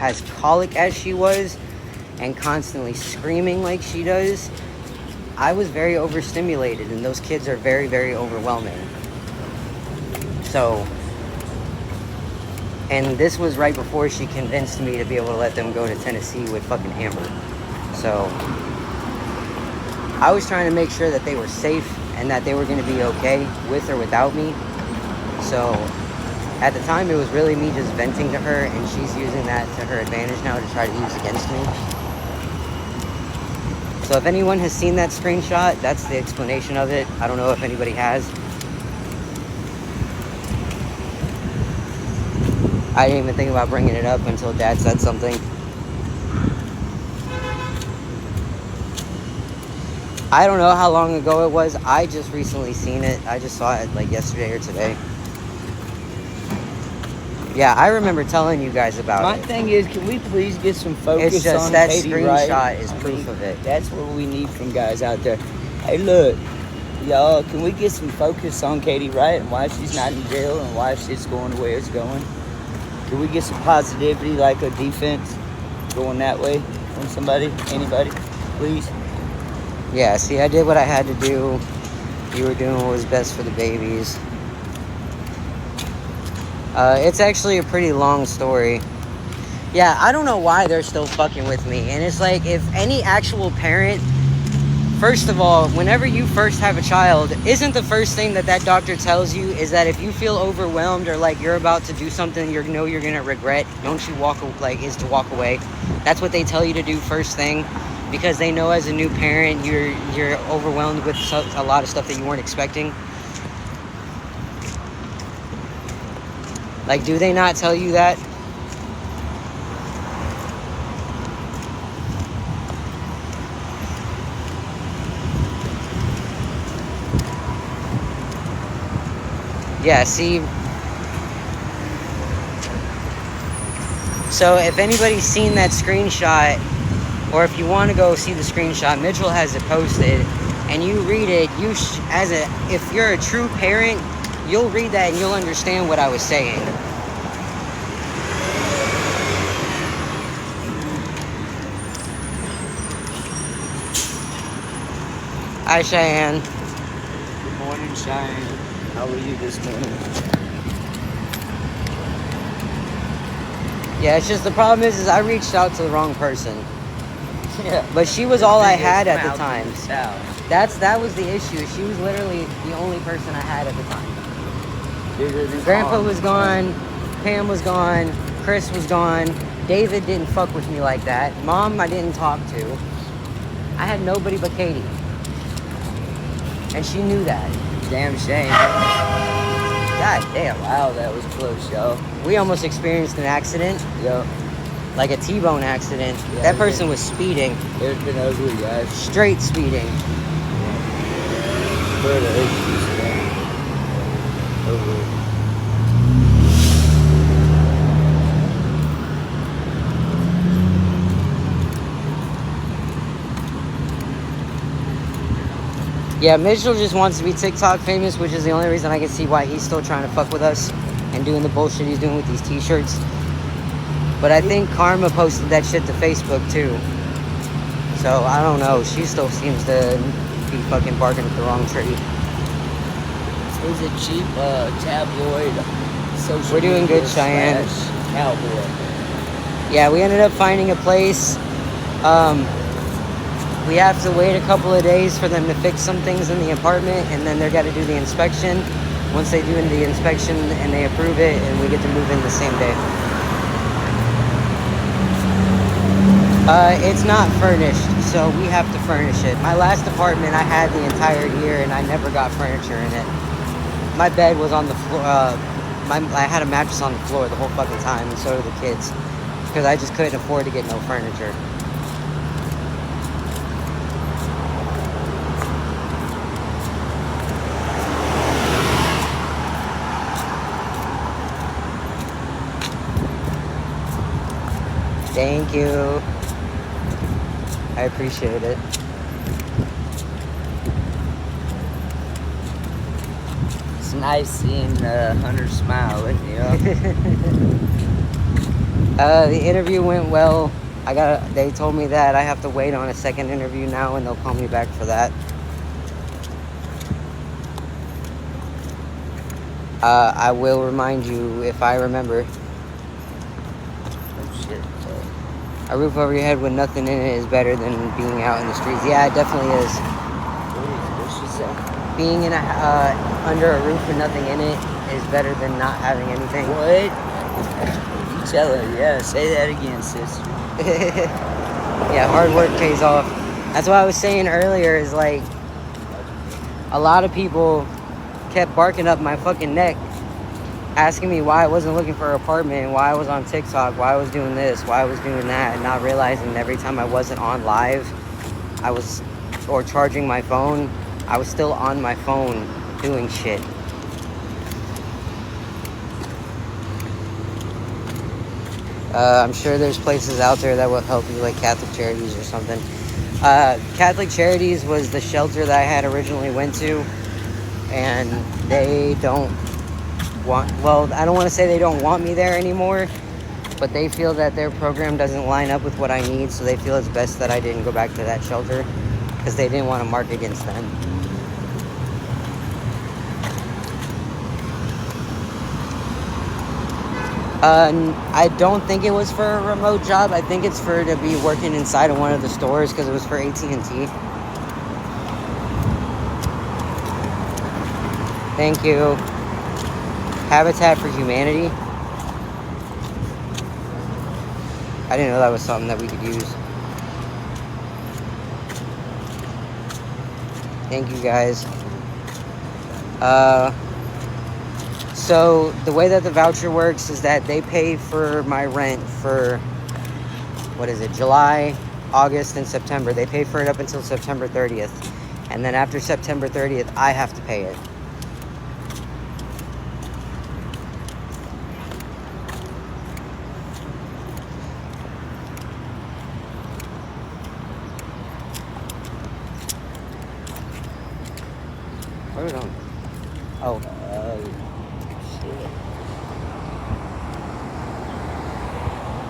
as colic as she was and constantly screaming like she does, I was very overstimulated, and those kids are very, very overwhelming. So, and this was right before she convinced me to be able to let them go to Tennessee with fucking Amber. So, I was trying to make sure that they were safe and that they were going to be okay with or without me. So, at the time, it was really me just venting to her, and she's using that to her advantage now to try to use against me. So if anyone has seen that screenshot, that's the explanation of it. I don't know if anybody has. I didn't even think about bringing it up until Dad said something. I don't know how long ago it was. I just recently seen it. I just saw it like yesterday or today. Yeah, I remember telling you guys about it. My thing is, can we please get some focus It's just on that Katie screenshot Wright? is proof of it. That's what we need from guys out there. Hey, look, y'all, can we get some focus on Katie Wright and why she's not in jail and why shit's going the way it's going? Can we get some positivity, like a defense going that way on somebody, anybody, please? Yeah, see, I did what I had to do. You were doing what was best for the babies. It's actually a pretty long story. Yeah, I don't know why they're still fucking with me. And it's like, if any actual parent, first of all, whenever you first have a child, isn't the first thing that doctor tells you is that if you feel overwhelmed or like you're about to do something you're gonna regret, is to walk away. That's what they tell you to do first thing, because they know as a new parent you're overwhelmed with a lot of stuff that you weren't expecting. Like, do they not tell you that? Yeah, see. So if anybody's seen that screenshot, or if you want to go see the screenshot, Mitchell has it posted, and you read it, if you're a true parent, you'll read that and you'll understand what I was saying. Hi, Cheyenne. Good morning, Cheyenne. How are you this morning? Yeah, it's just the problem is I reached out to the wrong person. Yeah. But she was all I had at the time. South. That was the issue. She was literally the only person I had at the time. Grandpa Grandpa was gone, Pam was gone, Chris was gone, David didn't fuck with me like that, Mom I didn't talk to. I had nobody but Katie. And she knew that. Damn shame. God damn. Wow, that was close, y'all. We almost experienced an accident. Yep. Like a T-bone accident. Yeah, that person was speeding. It's been ugly, guys. Straight speeding. Yeah, Mitchell just wants to be TikTok famous, which is the only reason I can see why he's still trying to fuck with us and doing the bullshit he's doing with these t-shirts. But I think Karma posted that shit to Facebook too. So I don't know. She still seems to be fucking barking at the wrong tree. It was a cheap tabloid social We're doing media good, Cheyenne. Cowboy. Yeah, we ended up finding a place. We have to wait a couple of days for them to fix some things in the apartment, and then they're got to do the inspection. Once they do the inspection and they approve it, and we get to move in the same day. It's not furnished, so we have to furnish it. My last apartment I had the entire year, and I never got furniture in it. My bed was on the floor. I had a mattress on the floor the whole fucking time, and so did the kids, because I just couldn't afford to get no furniture. Thank you. I appreciate it. It's nice seeing Hunter smiling, you know? The interview went well. They told me that I have to wait on a second interview now, and they'll call me back for that. I will remind you if I remember. Oh shit. A roof over your head with nothing in it is better than being out in the streets. Yeah, it definitely is. What she said? Being in under a roof with nothing in it is better than not having anything. What? You tell her, yeah, say that again, sister. Yeah, hard work pays off. That's what I was saying earlier, is like a lot of people kept barking up my fucking neck, asking me why I wasn't looking for an apartment, why I was on TikTok, why I was doing this, why I was doing that, and not realizing that every time I wasn't on live, or charging my phone, I was still on my phone doing shit. I'm sure there's places out there that will help you, like Catholic Charities or something. Catholic Charities was the shelter that I had originally went to, and they don't want, well, I don't want to say they don't want me there anymore, but they feel that their program doesn't line up with what I need, so they feel it's best that I didn't go back to that shelter, because they didn't want to mark against them. I don't think it was for a remote job. I think it's for to be working inside of one of the stores, because it was for AT&T. Thank you. Habitat for Humanity. I didn't know that was something that we could use. Thank you, guys. So the way that the voucher works is that they pay for my rent for, July, August, and September. They pay for it up until September 30th. And then after September 30th, I have to pay it. Where are we going? Oh. Shit.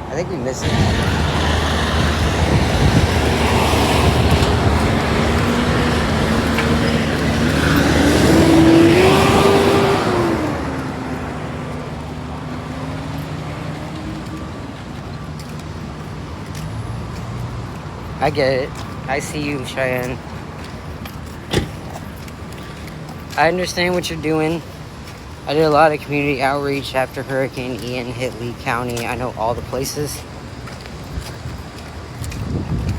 I think we missed it. I get it. I see you, Cheyenne. I understand what you're doing. I did a lot of community outreach after Hurricane Ian hit Lee County. I know all the places.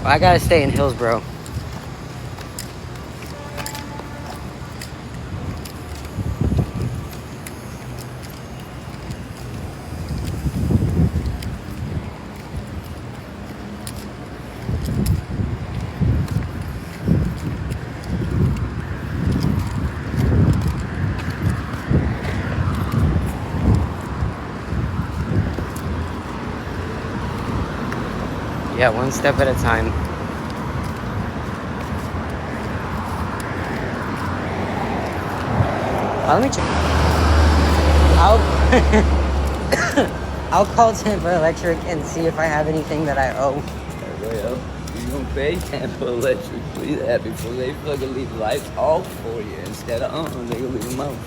But I gotta stay in Hillsborough. Yeah, one step at a time. Let me check. I'll call Tampa Electric and see if I have anything that I owe. Well, you gonna pay Tampa Electric for that before they fucking leave the lights off for you instead of on. They gonna leave them on.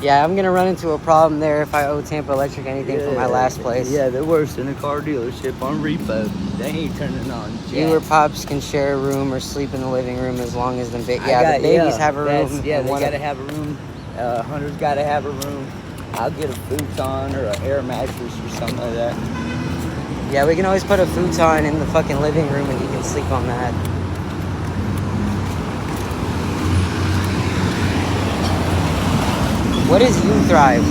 Yeah, I'm gonna run into a problem there if I owe Tampa Electric anything from my last place. Yeah, they're worse than a car dealership on repo. They ain't turning on jack. You or Pops can share a room or sleep in the living room as long as the babies have a room. Yeah, they gotta have a room. Hunter's gotta have a room. I'll get a futon or an air mattress or something like that. Yeah, we can always put a futon in the fucking living room and he can sleep on that. What is You Thrive?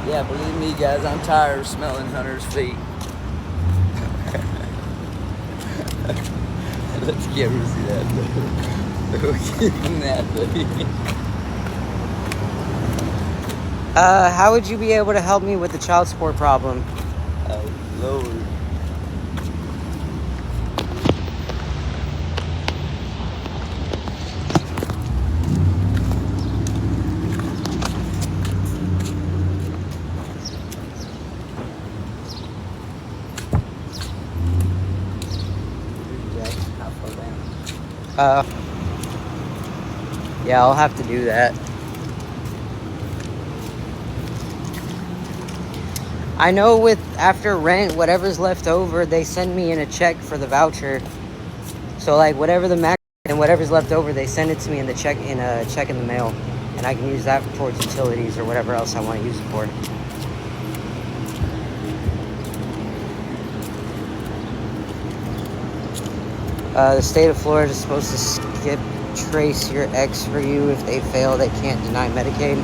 Yeah, believe me, guys, I'm tired of smelling Hunter's feet. Let's get rid of that. How would you be able to help me with the child support problem? Oh, Lord. Uh, yeah, I'll have to do that. I know with after rent, whatever's left over, they send me in a check for the voucher. So like whatever the max and whatever's left over, they send it to me in a check in the mail, and I can use that towards utilities or whatever else I want to use it for. The state of Florida is supposed to skip trace your ex for you. If they fail, they can't deny Medicaid.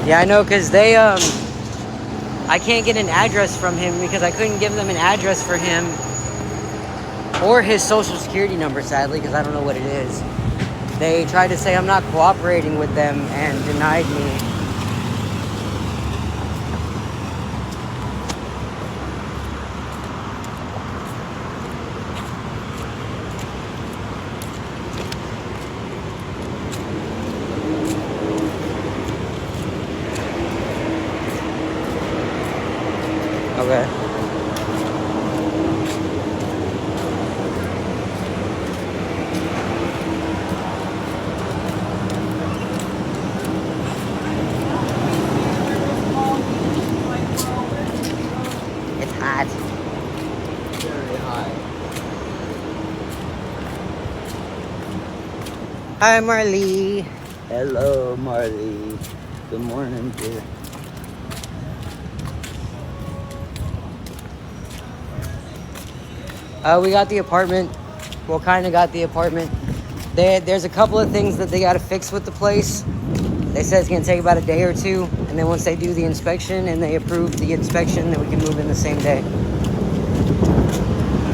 Yeah, I know, because they I can't get an address from him because I couldn't give them an address for him or his social security number, sadly, because I don't know what it is. They tried to say I'm not cooperating with them and denied me. Okay. It's hot. Very hot. Hi, Marley. Hello, Marley. Good morning, dear. We got the apartment. Well, kind of got the apartment. There's a couple of things that they got to fix with the place. They said it's going to take about a day or two. And then once they do the inspection and they approve the inspection, then we can move in the same day.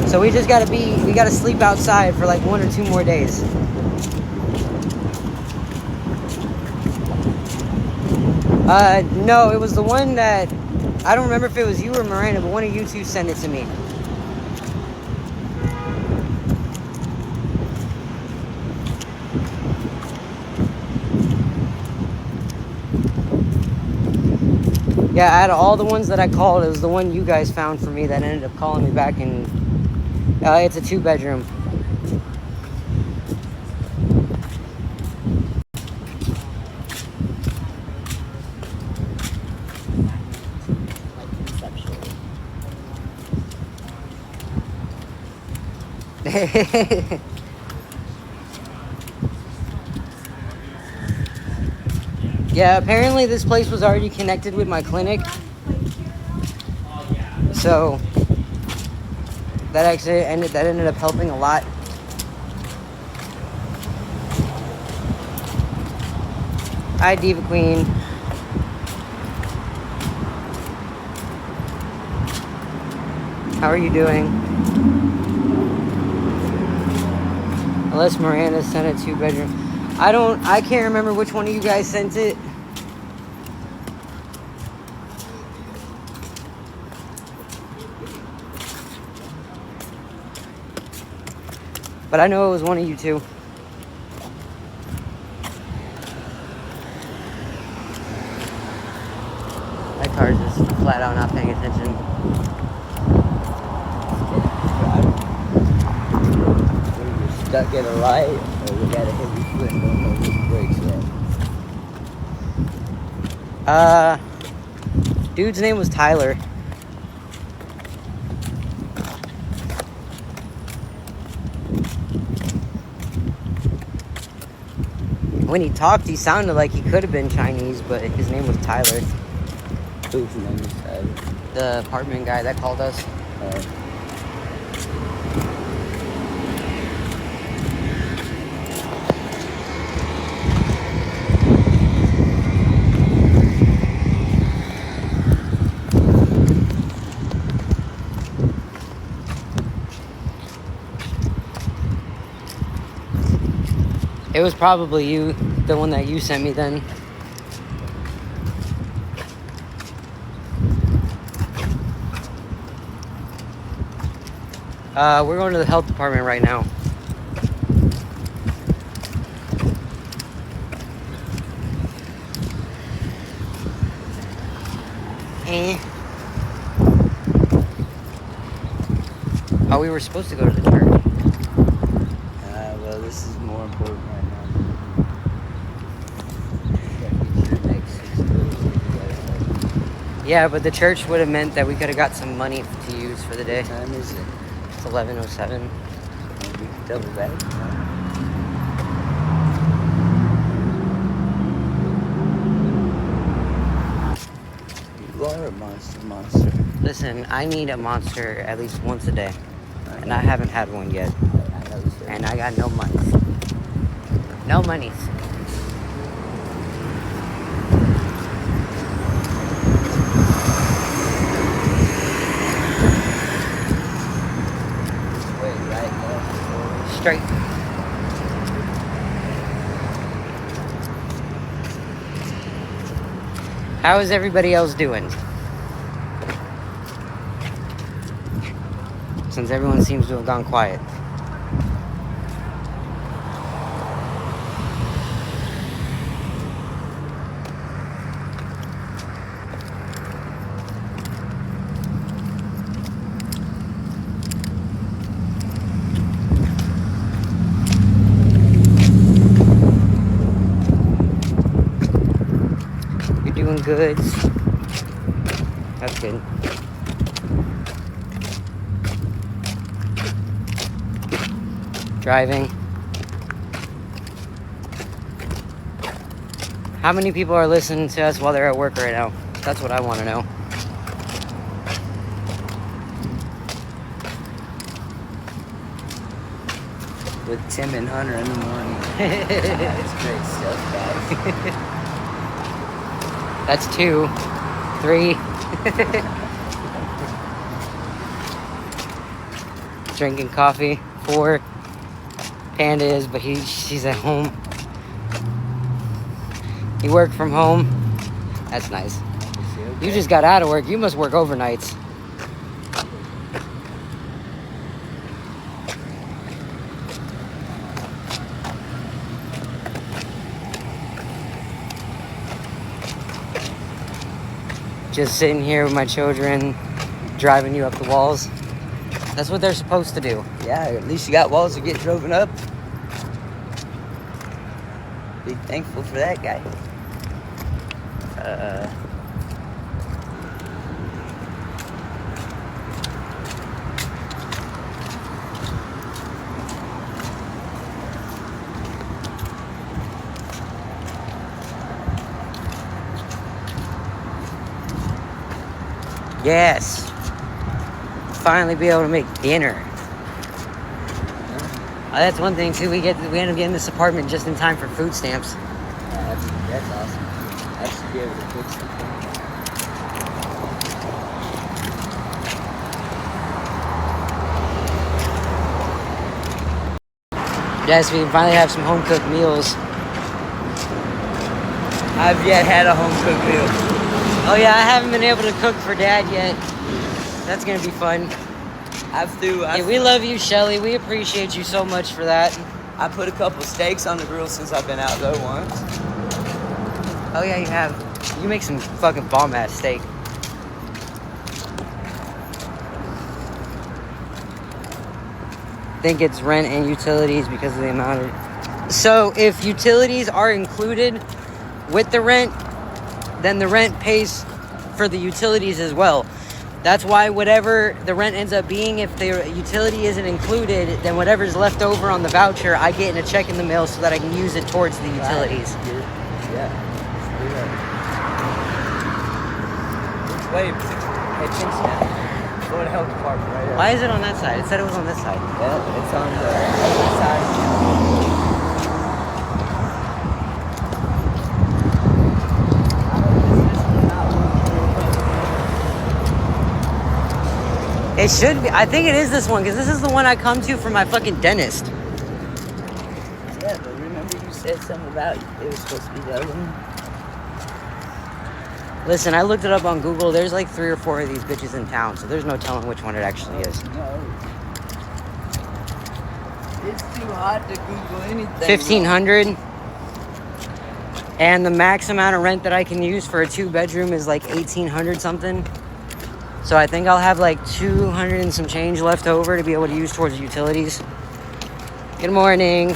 So we just got to sleep outside for like 1 or 2 more days. No, it was the one that, I don't remember if it was you or Miranda, but one of you two sent it to me. Yeah, out of all the ones that I called, it was the one you guys found for me that ended up calling me back, and it's a 2-bedroom. Yeah, apparently this place was already connected with my clinic. So that actually ended up helping a lot. Hi, Diva Queen. How are you doing? Unless Miranda sent a 2-bedroom. I can't remember which one of you guys sent it. But I know it was one of you two. My car's just flat out not paying attention. We're stuck at a light, or we got a heavy foot and don't know which brakes yet. Dude's name was Tyler. When he talked, he sounded like he could have been Chinese, but his name was Tyler. Whose name is Tyler? The apartment guy that called us. It was probably you, the one that you sent me then. We're going to the health department right now. Oh, we were supposed to go to the church. Yeah, but the church would have meant that we could have got some money to use for the day. What time is it? It's 11:07. Maybe we can double back. You are a monster. Listen, I need a monster at least once a day. And I haven't had one yet. I know, sir. And I got no monies. No monies. Wait, right, left, Straight. How is everybody else doing? Since everyone seems to have gone quiet. You're doing good. That's good. Driving. How many people are listening to us while they're at work right now? That's what I want to know. with Tim and Hunter in the morning. That's great stuff, guys. That's 2, 3. Drinking coffee. 4. Panda is, but she's at home. He worked from home. That's nice. Okay. You just got out of work. You must work overnights. Just sitting here with my children, driving you up the walls. That's what they're supposed to do. Yeah, at least you got walls to get driven up. Be thankful for that, guy. Yes. Finally be able to make dinner. That's one thing too. We end up getting this apartment just in time for food stamps. That's awesome. I should be able to cook something. Yes, we can finally have some home cooked meals. I've yet had a home cooked meal. Oh yeah, I haven't been able to cook for Dad yet. That's gonna be fun. Yeah, we love you, Shelly. We appreciate you so much for that. I put a couple steaks on the grill since I've been out though once. Oh yeah, you have. You make some fucking bomb ass steak. I think it's rent and utilities because of the amount of. So if utilities are included with the rent, then the rent pays for the utilities as well. That's why whatever the rent ends up being, if the utility isn't included, then whatever's left over on the voucher, I get in a check in the mail so that I can use it towards the utilities. Yeah. Which way? Hey, Kingston. Go to the health department right there. Why is it on that side? It said it was on this side. Yeah, it's on the other side. It should be. I think it is this one because this is the one I come to for my fucking dentist. Yeah, but remember you said something about it was supposed to be the other one? Listen, I looked it up on Google. There's like 3 or 4 of these bitches in town, so there's no telling which one it actually is. No. It's too hot to Google anything. 1,500. And the max amount of rent that I can use for a 2-bedroom is like 1,800 something. So I think I'll have like 200 and some change left over to be able to use towards utilities. Good morning.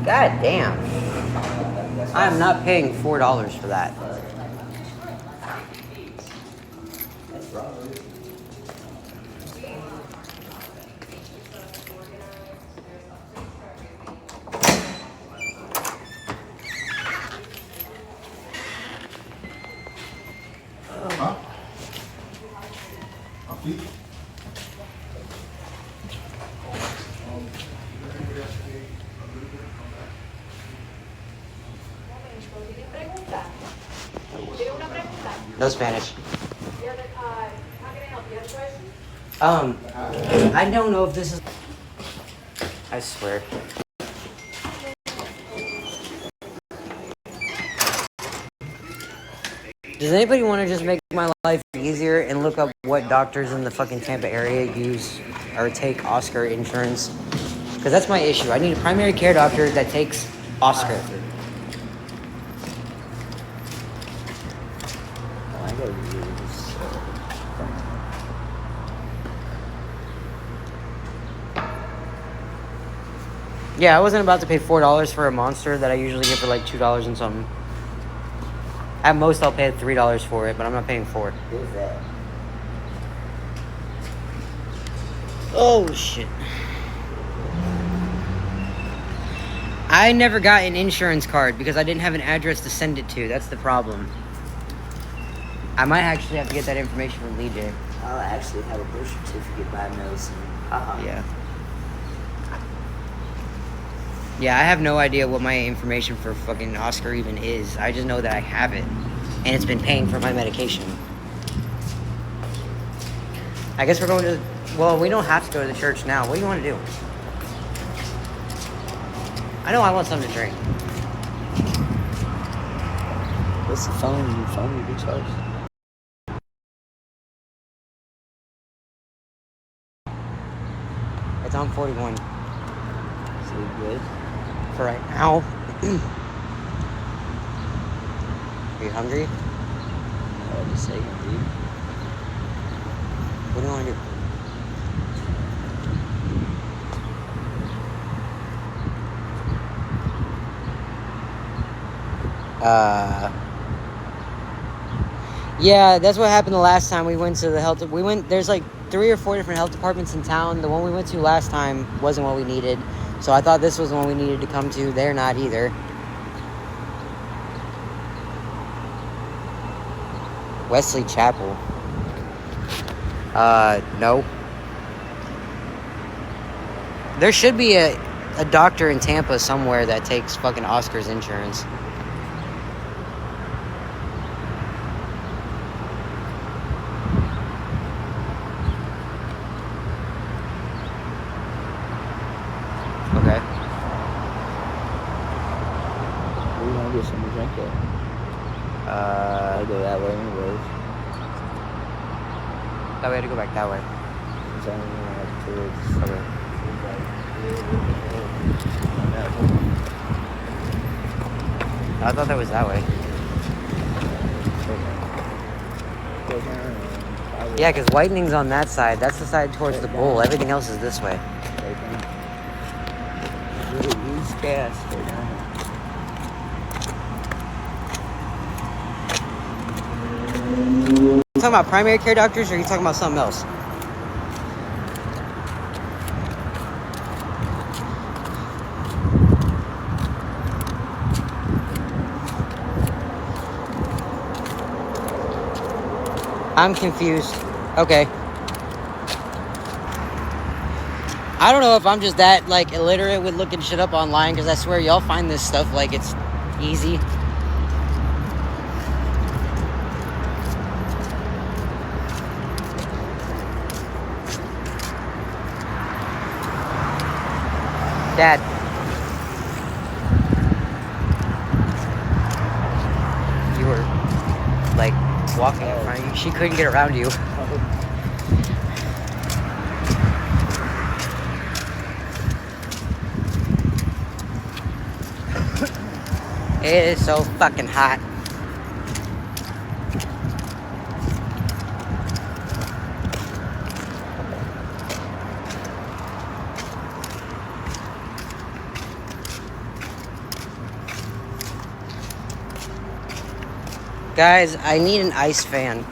God damn. I am not paying $4 for that. Huh? Aquí. No Spanish. I don't know if this is. I swear. Does anybody want to just make my life easier and look up what doctors in the fucking Tampa area use or take Oscar insurance? Because that's my issue. I need a primary care doctor that takes Oscar. I gotta use. Yeah, I wasn't about to pay $4 for a monster that I usually get for like $2 and something. At most, I'll pay $3 for it, but I'm not paying $4. Who's that? Oh, shit. I never got an insurance card because I didn't have an address to send it to. That's the problem. I might actually have to get that information from Lee J. I'll actually have a birth certificate by Nelson. Yeah. Yeah, I have no idea what my information for fucking Oscar even is. I just know that I have it. And it's been paying for my medication. I guess we're going to... Well, we don't have to go to the church now. What do you want to do? I know I want something to drink. What's the phone? Your phone you recharge? It's on 41 So you good? for right now. Are you hungry? Hold a second, dude. What do you want to do? Yeah, that's what happened the last time we went to the health. There's like 3 or 4 different health departments in town. The one we went to last time wasn't what we needed. So I thought this was the one we needed to come to. They're not either. Wesley Chapel. No. There should be a doctor in Tampa somewhere that takes fucking Oscar's insurance. Okay. We want to get something to drink at. I'll go that way anyways. That way I had to go back that way. It's only like towards. Okay. I thought that was that way. Yeah, because Whitening's on that side. That's the side towards the bowl. Everything else is this way. Use gas. You talking about primary care doctors, or are you talking about something else? I'm confused. Okay. I don't know if I'm just that, like, illiterate with looking shit up online, because I swear y'all find this stuff like it's easy. Dad. You were, like, walking in front of you. She couldn't get around you. It is so fucking hot. Guys, I need an ice fan.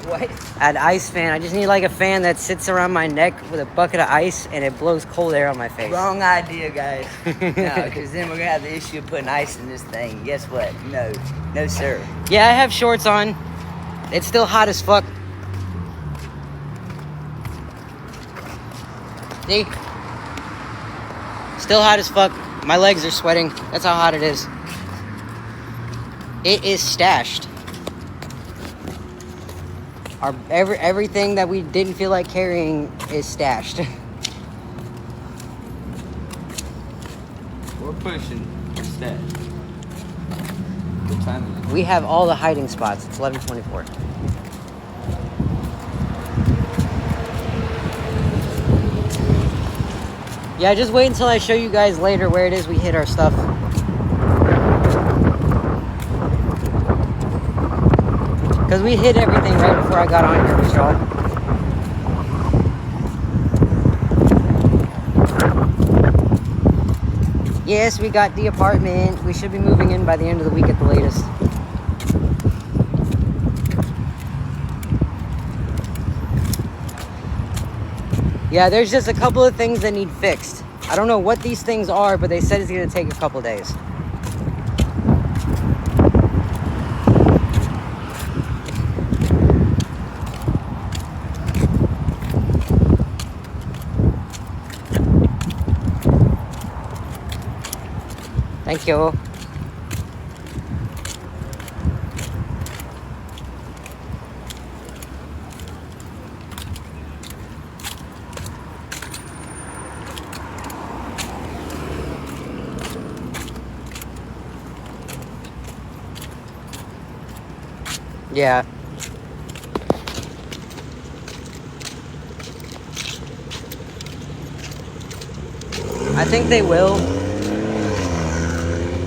What? An ice fan. I just need like a fan that sits around my neck with a bucket of ice and it blows cold air on my face. Wrong idea, guys. No, because then we're gonna have the issue of putting ice in this thing. Guess what? No, no, sir. Yeah, I have shorts on. It's still hot as fuck. See? Still hot as fuck. My legs are sweating. That's how hot it is. It is stashed. Everything that we didn't feel like carrying is stashed. We're pushing instead. What time is it? We have all the hiding spots. It's 11:24. Yeah, just wait until I show you guys later where it is we hid our stuff. Because we hid everything right before I got on here with y'all. Yes, we got the apartment. We should be moving in by the end of the week at the latest. Yeah, there's just a couple of things that need fixed. I don't know what these things are, but they said it's going to take a couple days. Thank you. Yeah. I think they will.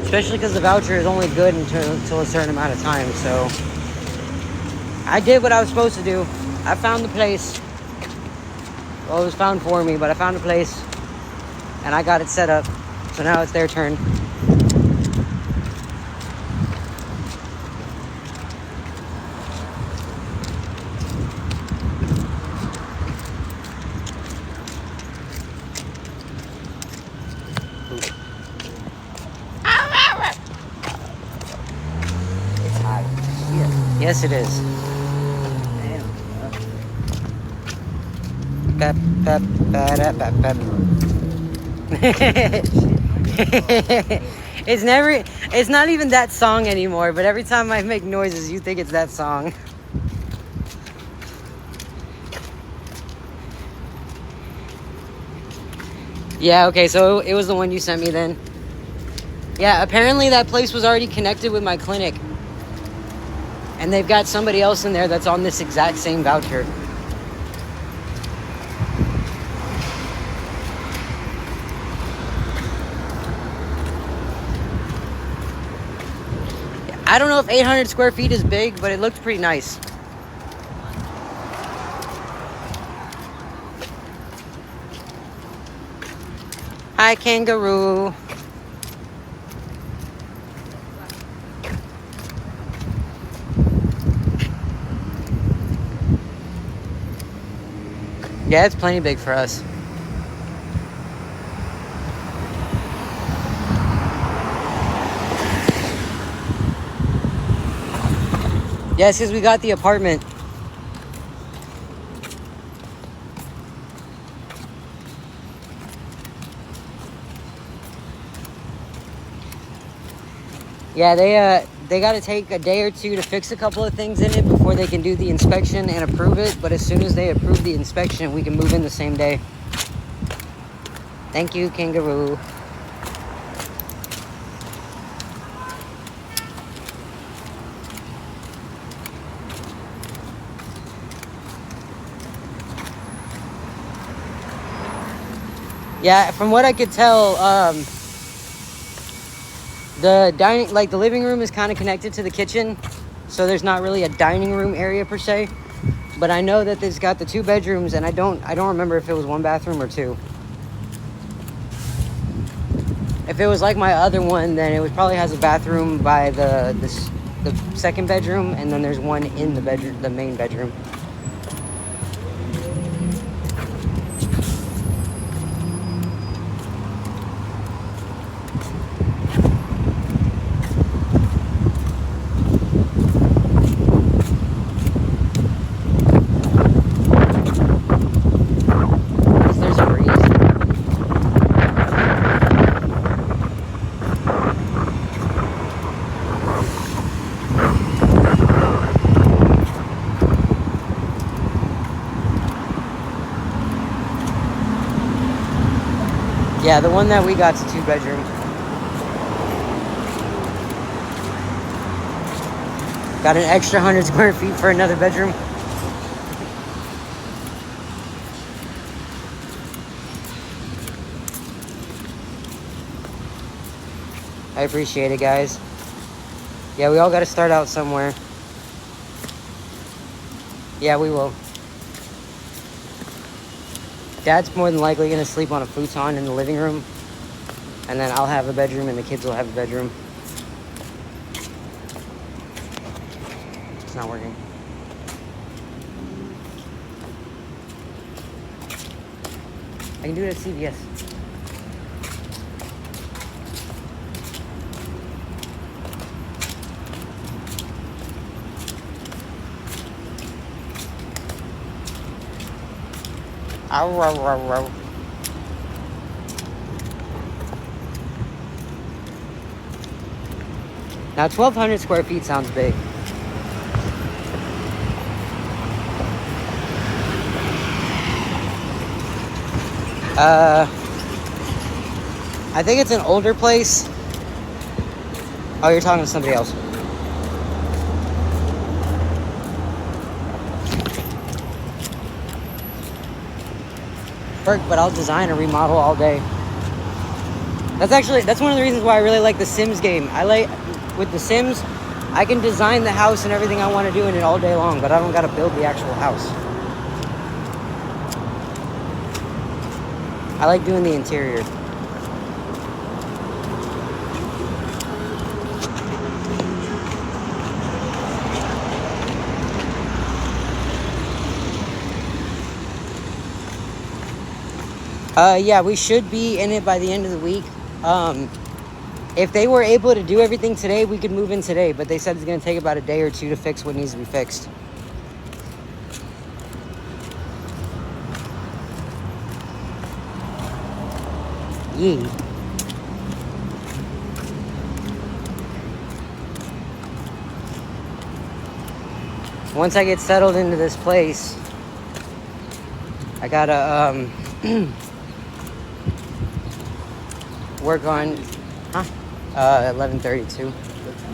Especially because the voucher is only good until a certain amount of time, so I did what I was supposed to do. I found the place. Well, it was found for me, but I found a place and I got it set up. So now it's their turn. It's hot. Yeah. Yes, it is. Damn. Bap, bap, ba-da, bap, bap. It's not even that song anymore, but every time I make noises, you think it's that song. Yeah, okay, so it was the one you sent me then. Yeah, apparently that place was already connected with my clinic. And they've got somebody else in there that's on this exact same voucher. I don't know if 800 square feet is big, but it looked pretty nice. Hi, kangaroo. Yeah, it's plenty big for us. Yeah, it's because we got the apartment. Yeah, they got to take a day or two to fix a couple of things in it before they can do the inspection and approve it. But as soon as they approve the inspection, we can move in the same day. Thank you, kangaroo. Yeah, from what I could tell, the living room is kind of connected to the kitchen, so there's not really a dining room area per se. But I know that it's got the 2 bedrooms, and I don't remember if it was 1 bathroom or 2. If it was like my other one, then it probably has a bathroom by the the second bedroom, and then there's one in the bedroom, the main bedroom. There's a breeze. Yeah, the one that we got's a 2-bedroom. Got an extra 100 square feet for another bedroom. I appreciate it, guys. Yeah, we all got to start out somewhere. Yeah, we will. Dad's more than likely going to sleep on a futon in the living room. And then I'll have a bedroom and the kids will have a bedroom. It's not working. I can do it at CVS. Ow, ow, ow, ow. Now 1,200 square feet sounds big. I think it's an older place. Oh, you're talking to somebody else. But I'll design or remodel all day. That's one of the reasons why I really like the Sims game. With the Sims, I can design the house and everything I want to do in it all day long, but I don't got to build the actual house. I like doing the interior. Yeah, we should be in it by the end of the week. If they were able to do everything today, we could move in today, but they said it's going to take about a day or two to fix what needs to be fixed. Yee. Once I get settled into this place, I gotta, work on 11:32.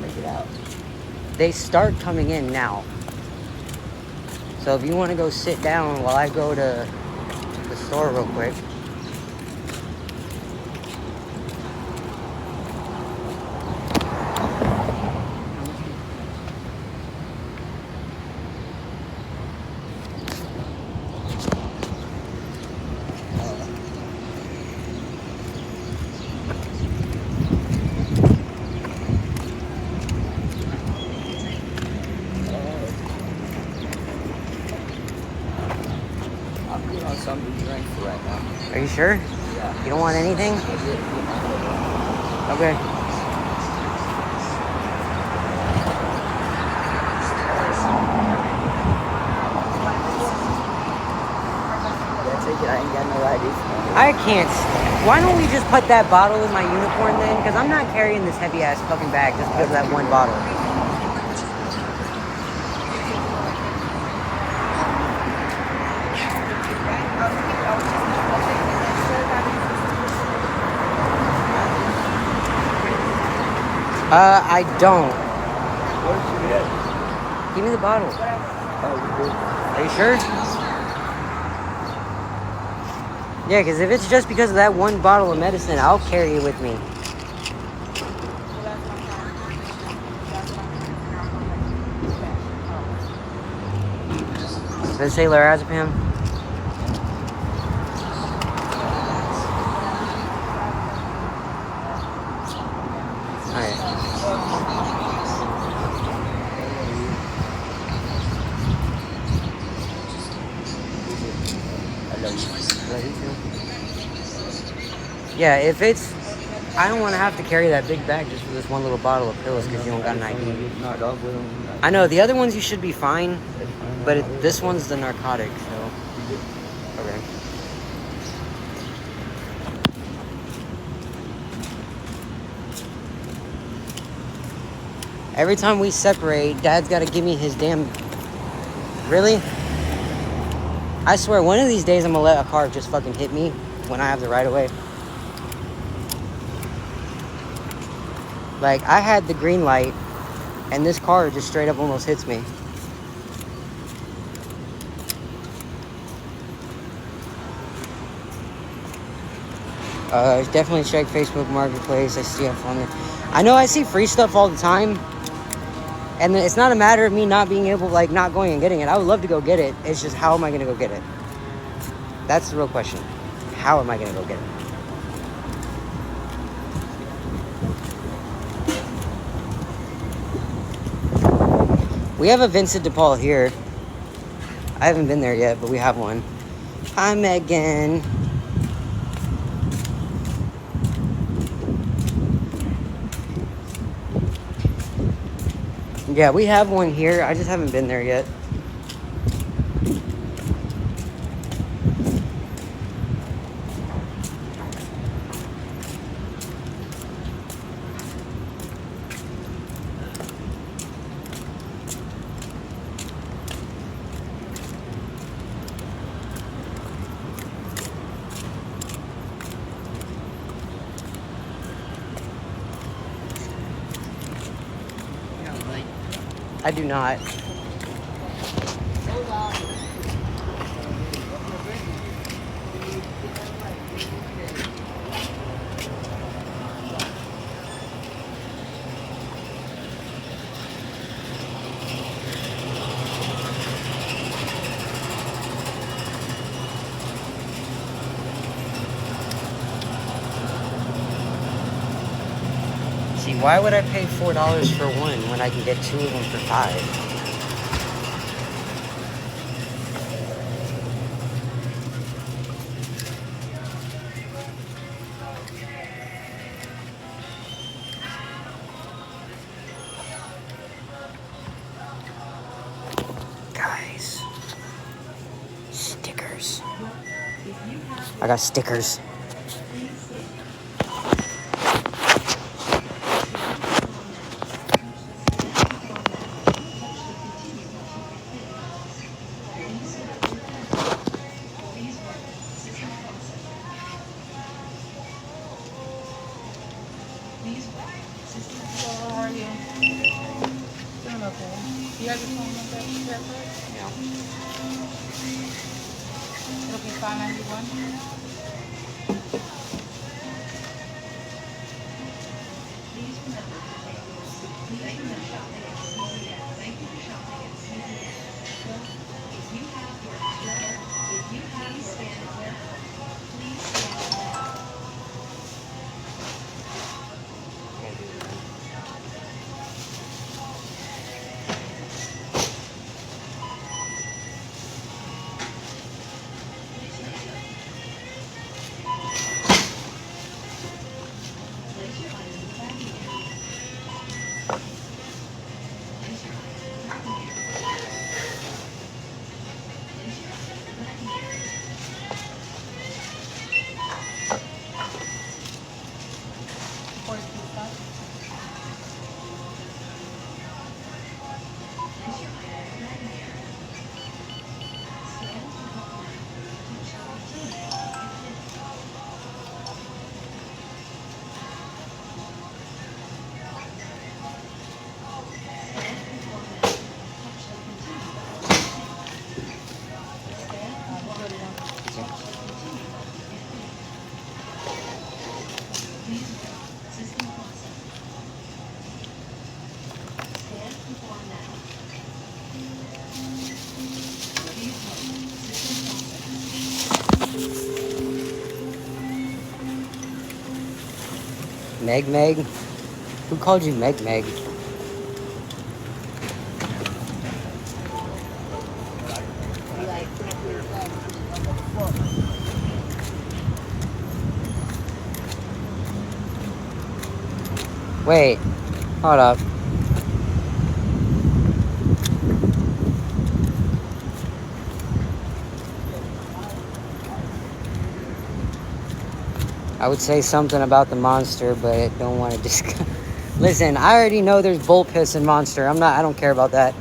Make it out. They start coming in now, so if you want to go sit down while I go to the store real quick. Something to drink for right now. Are you sure? Yeah. You don't want anything? Okay. That's it. I ain't got no idea. I can't. Why don't we just put that bottle in my unicorn then? Because I'm not carrying this heavy ass fucking bag just because of that one bottle. I don't. Where's you at? Give me the bottle. Oh, Are you sure? Yeah, because if it's just because of that one bottle of medicine, I'll carry it with me. Does it say lorazepam? Alright. Yeah, if it's, I don't want to have to carry that big bag just for this one little bottle of pills because you don't got an ID. Knocked off with them. I know the other ones you should be fine, but this one's the narcotic, so. Okay. Every time we separate, Dad's got to give me his damn. Really? I swear, one of these days I'm gonna let a car just fucking hit me when I have the right of way. Like, I had the green light, and this car just straight up almost hits me. Definitely check Facebook Marketplace. I see it on there. I know I see free stuff all the time, and it's not a matter of me not being able, like, not going and getting it. I would love to go get it. It's just, how am I gonna go get it? That's the real question. How am I gonna go get it? We have a Vincent DePaul here. I haven't been there yet, but we have one. Hi, Megan. Yeah, we have one here. I just haven't been there yet. I do not. See, why would I pay $4 for one when I can get two of them for $5? Guys, stickers. I got stickers. How are you? Doing okay. You have your phone number at your card? Yeah. It'll be $5.91. Meg? Who called you Meg? Wait, hold up. I would say something about the monster, but I don't want to discuss. Listen, I already know there's bull piss in Monster. I don't care about that.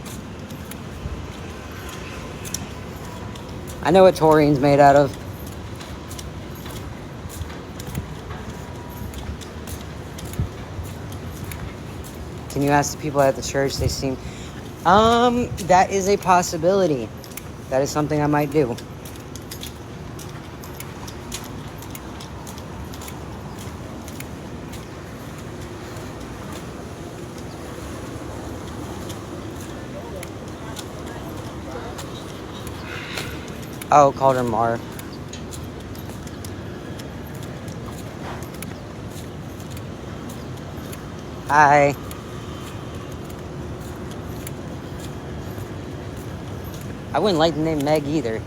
I know what taurine's made out of. Can you ask the people at the church? They seem... that is a possibility. That is something I might do. Oh, called her Mar. Hi. I wouldn't like the name Meg either.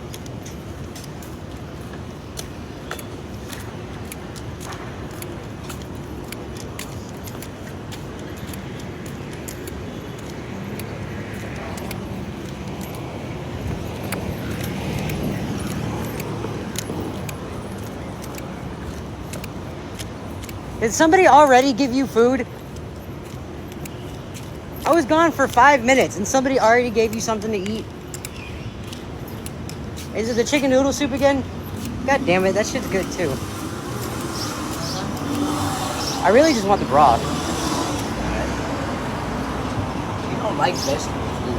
Did somebody already give you food? I was gone for 5 minutes and somebody already gave you something to eat. Is it the chicken noodle soup again? God damn it, that shit's good too. I really just want the broth. You don't like vegetables, do you?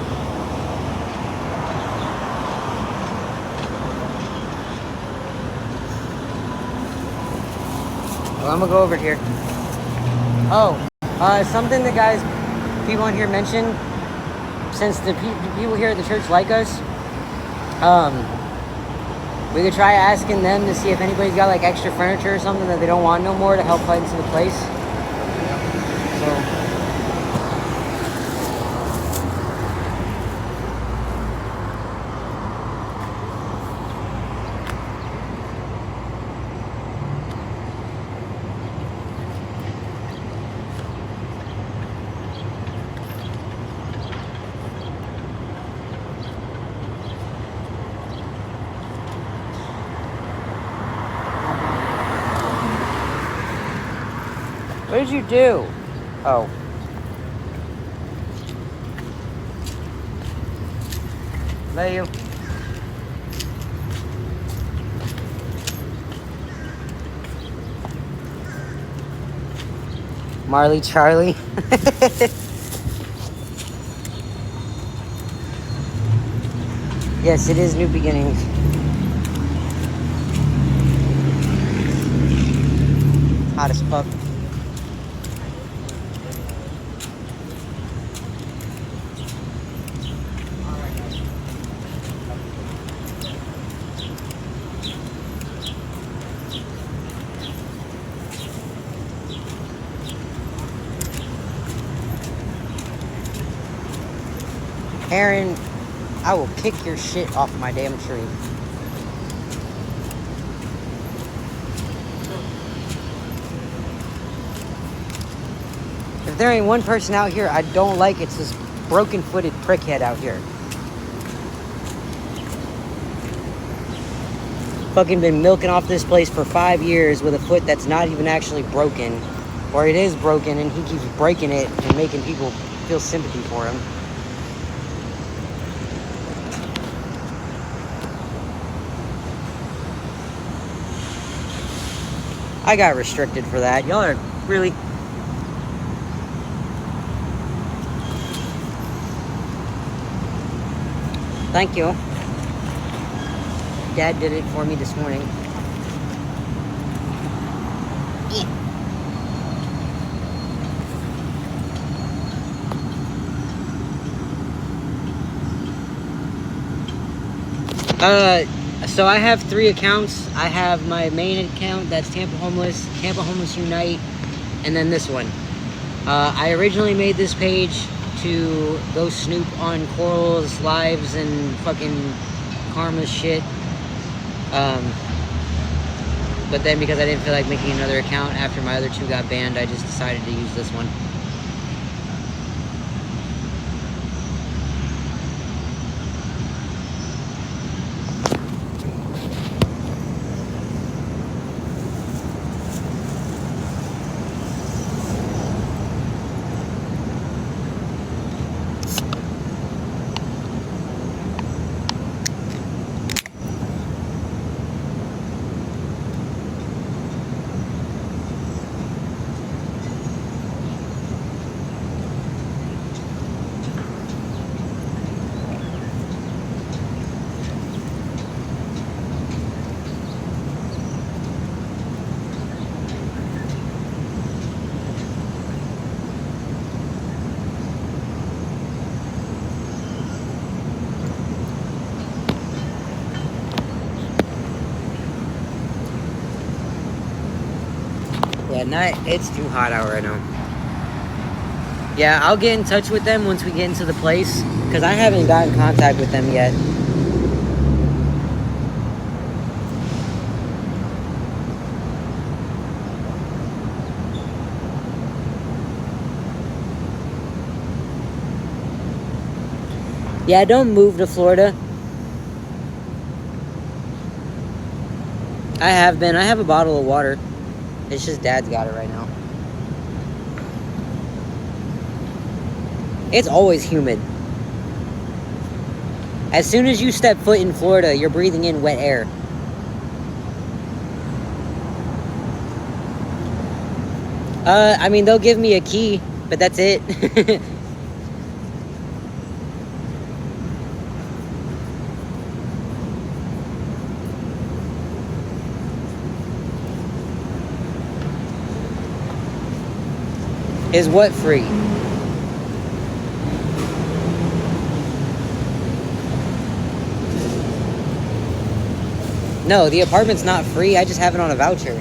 Well, I'm gonna go over here. Oh, something the people in here mentioned, since the people here at the church like us, we could try asking them to see if anybody's got like extra furniture or something that they don't want no more to help fight into the place. So. What did you do? Oh. Love you. Marley Charlie. Yes, it is new beginnings. Hot as fuck. Aaron, I will kick your shit off my damn tree. If there ain't one person out here I don't like, it's this broken-footed prickhead out here. Fucking been milking off this place for 5 years with a foot that's not even actually broken. Or it is broken and he keeps breaking it and making people feel sympathy for him. I got restricted for that. Y'all are really... Thank you. Dad did it for me this morning. So I have 3 accounts. I have my main account, that's Tampa Homeless Unite, and then this one. I originally made this page to go snoop on Coral's lives and fucking Karma's shit. But then because I didn't feel like making another account after my other 2 got banned, I just decided to use this one. Yeah, it's too hot out right now. Yeah, I'll get in touch with them once we get into the place, because I haven't gotten in contact with them yet. Yeah, don't move to Florida. I have been. I have a bottle of water. It's just Dad's got it right now. It's always humid. As soon as you step foot in Florida, you're breathing in wet air. I mean, they'll give me a key, but that's it. Is what free? No, the apartment's not free. I just have it on a voucher.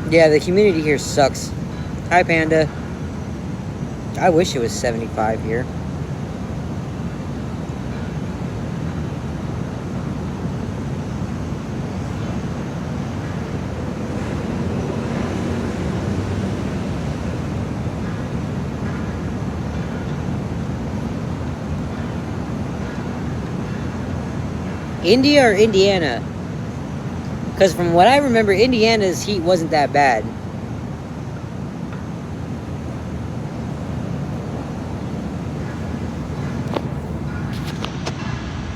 Yeah, the community here sucks. Hi, Panda. I wish it was 75 here. India or Indiana? Because from what I remember, Indiana's heat wasn't that bad.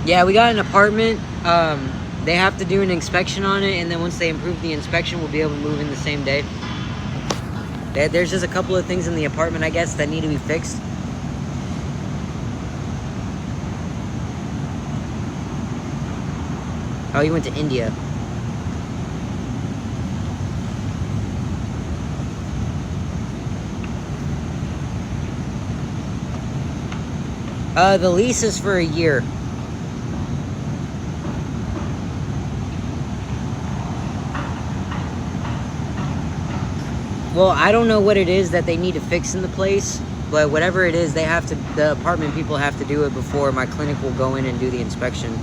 Yeah, we got an apartment. They have to do an inspection on it, and then once they improve the inspection, we'll be able to move in the same day. There's just a couple of things in the apartment, I guess, that need to be fixed. Oh, you went to India. The lease is for a year. Well, I don't know what it is that they need to fix in the place, but whatever it is, the apartment people have to do it before my clinic will go in and do the inspection.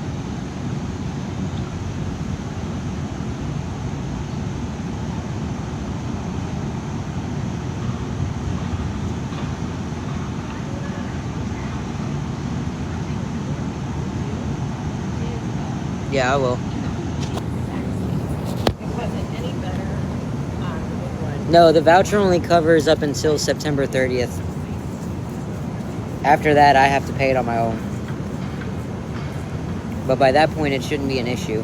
Yeah, I will. No, the voucher only covers up until September 30th. After that, I have to pay it on my own. But by that point, it shouldn't be an issue.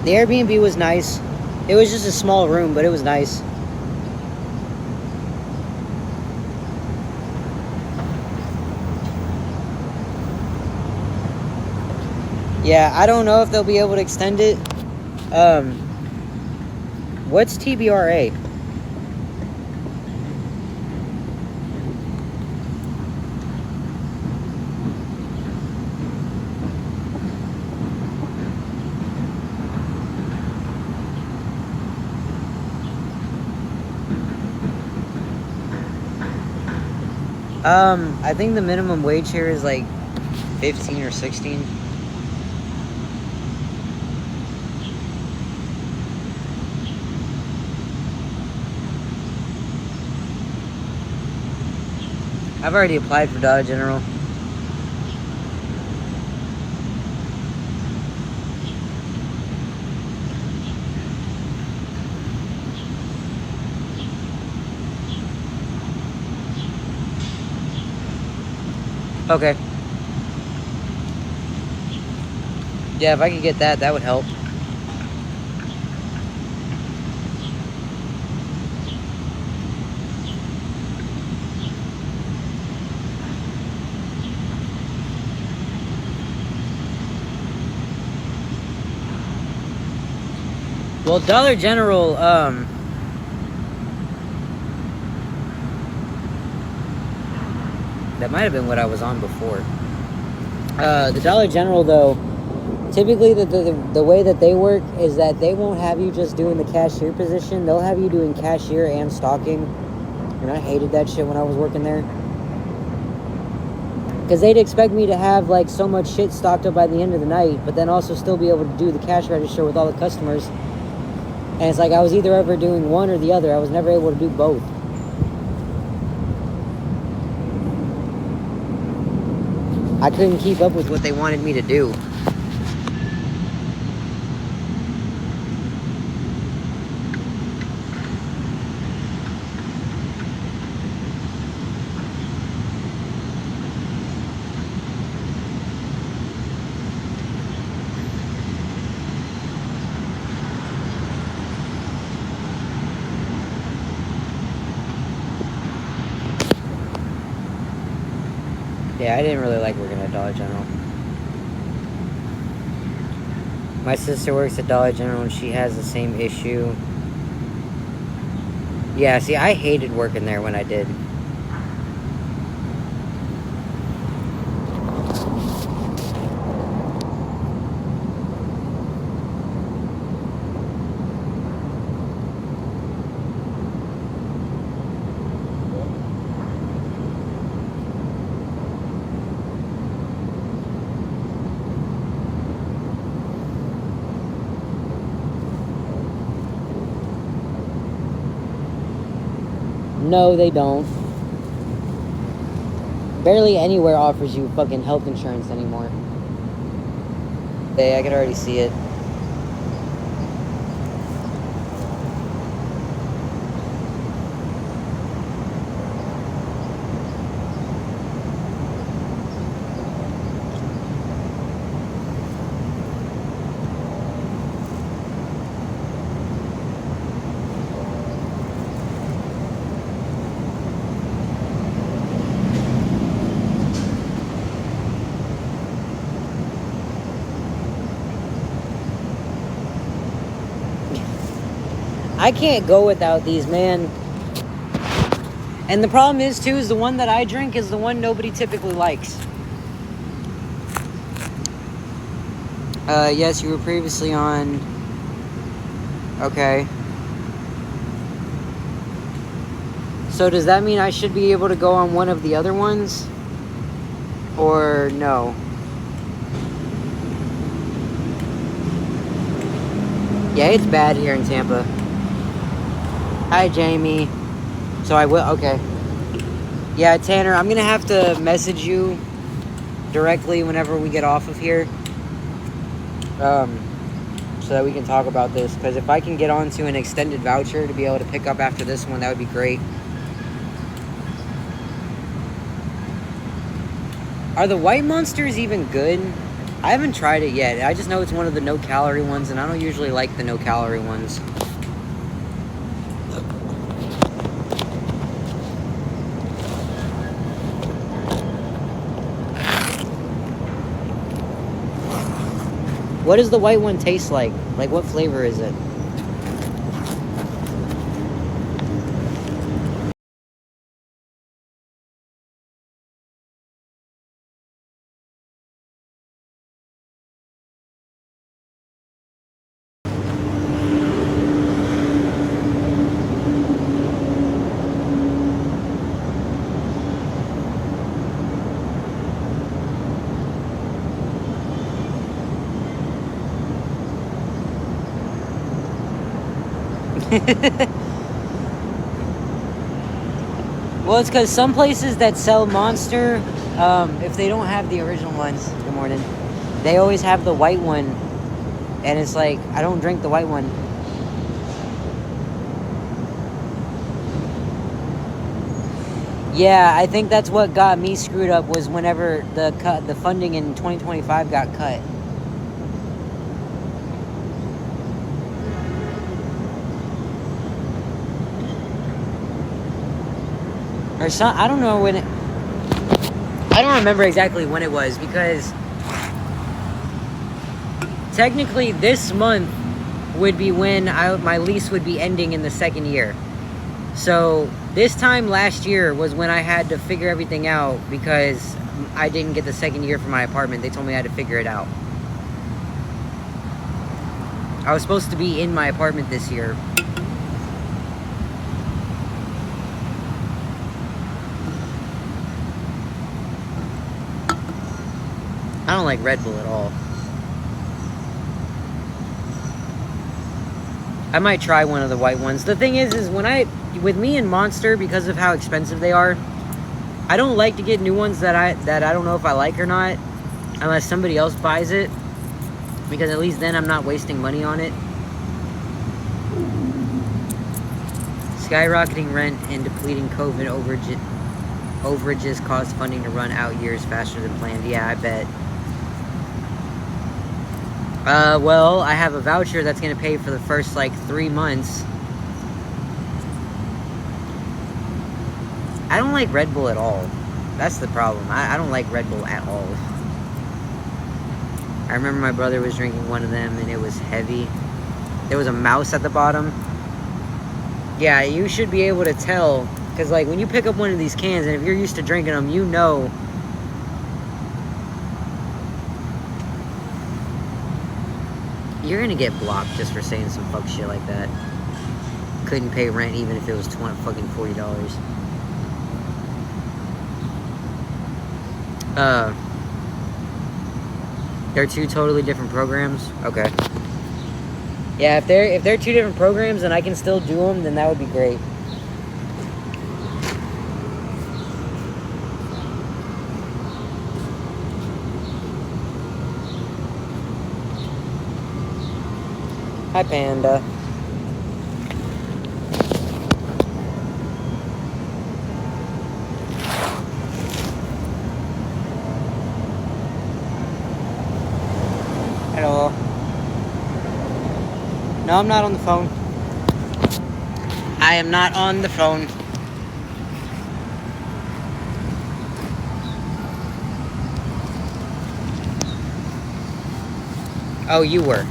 The Airbnb was nice. It was just a small room, but it was nice. Yeah, I don't know if they'll be able to extend it. What's TBRA? I think the minimum wage here is like 15 or 16. I've already applied for Dollar General. Okay. Yeah, if I could get that, that would help. Well, Dollar General, that might have been what I was on before. The Dollar General, though, typically the way that they work is that they won't have you just doing the cashier position. They'll have you doing cashier and stocking. And I hated that shit when I was working there. Because they'd expect me to have, like, so much shit stocked up by the end of the night, but then also still be able to do the cash register with all the customers. And it's like I was either ever doing one or the other. I was never able to do both. I couldn't keep up with what they wanted me to do. Yeah, I didn't really like working at Dollar General. My sister works at Dollar General and she has the same issue. Yeah, see, I hated working there when I did. No, they don't. Barely anywhere offers you fucking health insurance anymore. Hey, I can already see it. I can't go without these, man. And the problem is, too, is the one that I drink is the one nobody typically likes. Yes, you were previously on... Okay. So does that mean I should be able to go on one of the other ones? Or no? Yeah, it's bad here in Tampa. Hi, Jamie. So I will... Okay. Yeah, Tanner, I'm going to have to message you directly whenever we get off of here. So that we can talk about this. Because if I can get onto an extended voucher to be able to pick up after this one, that would be great. Are the white monsters even good? I haven't tried it yet. I just know it's one of the no-calorie ones, and I don't usually like the no-calorie ones. What does the white one taste like? Like, what flavor is it? Well, it's because some places that sell Monster, if they don't have the original ones, good morning, they always have the white one. And it's like, I don't drink the white one. Yeah, I think that's what got me screwed up, was whenever the funding in 2025 got cut. Or some, I don't know when it, I don't remember exactly when it was, because technically this month would be when my lease would be ending in the second year. So this time last year was when I had to figure everything out, because I didn't get the second year for my apartment. They told me I had to figure it out. I was supposed to be in my apartment this year. I don't like Red Bull at all. I might try one of the white ones. The thing is with me and Monster, because of how expensive they are, I don't like to get new ones that I don't know if I like or not, unless somebody else buys it, because at least then I'm not wasting money on it. Skyrocketing rent and depleting COVID overages caused funding to run out years faster than planned. Yeah, I bet. Well, I have a voucher that's going to pay for the first, 3 months. I don't like Red Bull at all. That's the problem. I don't like Red Bull at all. I remember my brother was drinking one of them, and it was heavy. There was a mouse at the bottom. Yeah, you should be able to tell, because, when you pick up one of these cans, and if you're used to drinking them, you know. You're gonna get blocked just for saying some fuck shit like that. Couldn't pay rent even if it was $40. They're two totally different programs. Okay. Yeah, if they're two different programs and I can still do them, then that would be great. Hi, Panda. Hello. No, I'm not on the phone. I am not on the phone. Oh, you were.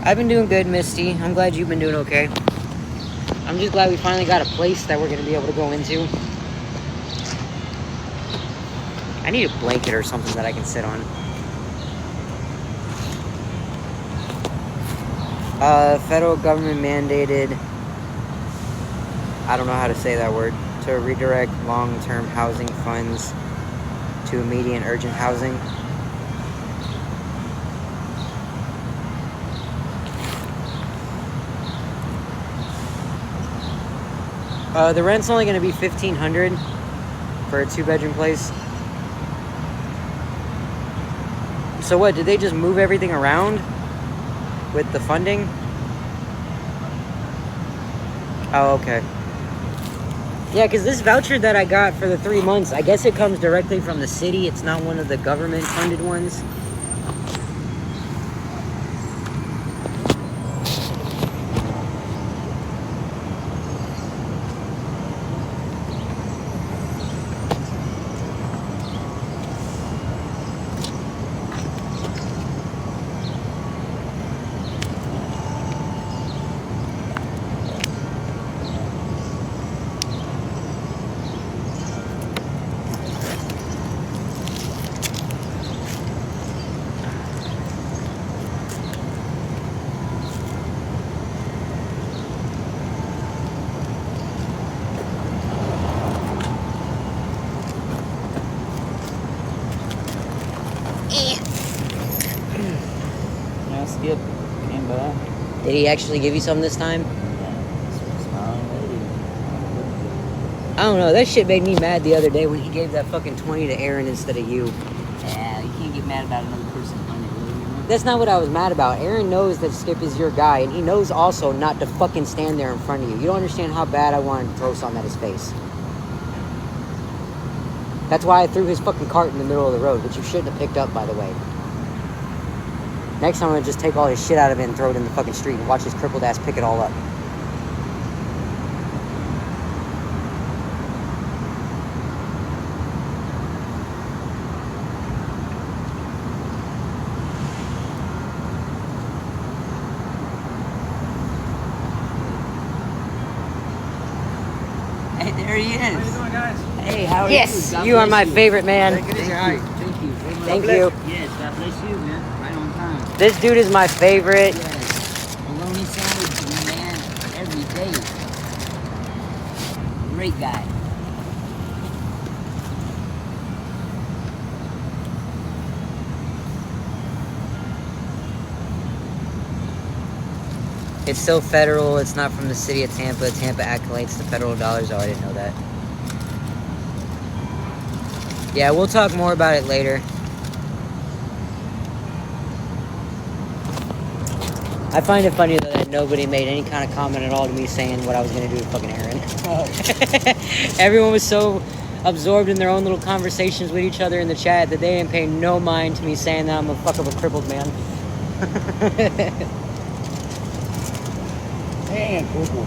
I've been doing good, Misty. I'm glad you've been doing okay. I'm just glad we finally got a place that we're going to be able to go into. I need a blanket or something that I can sit on. Federal government mandated, I don't know how to say that word, to redirect long-term housing funds to immediate and urgent housing. The rent's only going to be $1,500 for a 2-bedroom place. So what, did they just move everything around? with the funding? Oh, okay. Yeah, because this voucher that I got for the 3 months, I guess it comes directly from the city. It's not one of the government-funded ones. Now Skip came by. Did he actually give you some this time? I don't know. That shit made me mad the other day when he gave that fucking 20 to Aaron instead of you. Yeah, you can't get mad about another person money, really. You know? That's not what I was mad about. Aaron knows that Skip is your guy, and he knows also not to fucking stand there in front of you. You don't understand how bad I wanted to throw something at his face. That's why I threw his fucking cart in the middle of the road, which you shouldn't have picked up, by the way. Next time I'm gonna just take all his shit out of it and throw it in the fucking street and watch his crippled ass pick it all up. Hey, there he is. How you doing, guys? Hey, how are Yes, you? God you are bless my you. favorite man. Thank you. Thank you. Thank you. Yes, God bless you, man. Right on time. This dude is my favorite. Yes. Bologna sandwich, man, every day. Great guy. It's still federal. It's not from the city of Tampa. Tampa accolates the federal dollars. Oh, I didn't know that. Yeah, we'll talk more about it later. I find it funny though that nobody made any kind of comment at all to me saying what I was going to do to fucking Aaron. Everyone was so absorbed in their own little conversations with each other in the chat that they didn't pay no mind to me saying that I'm a fuck of a crippled man. He ain't a cripple.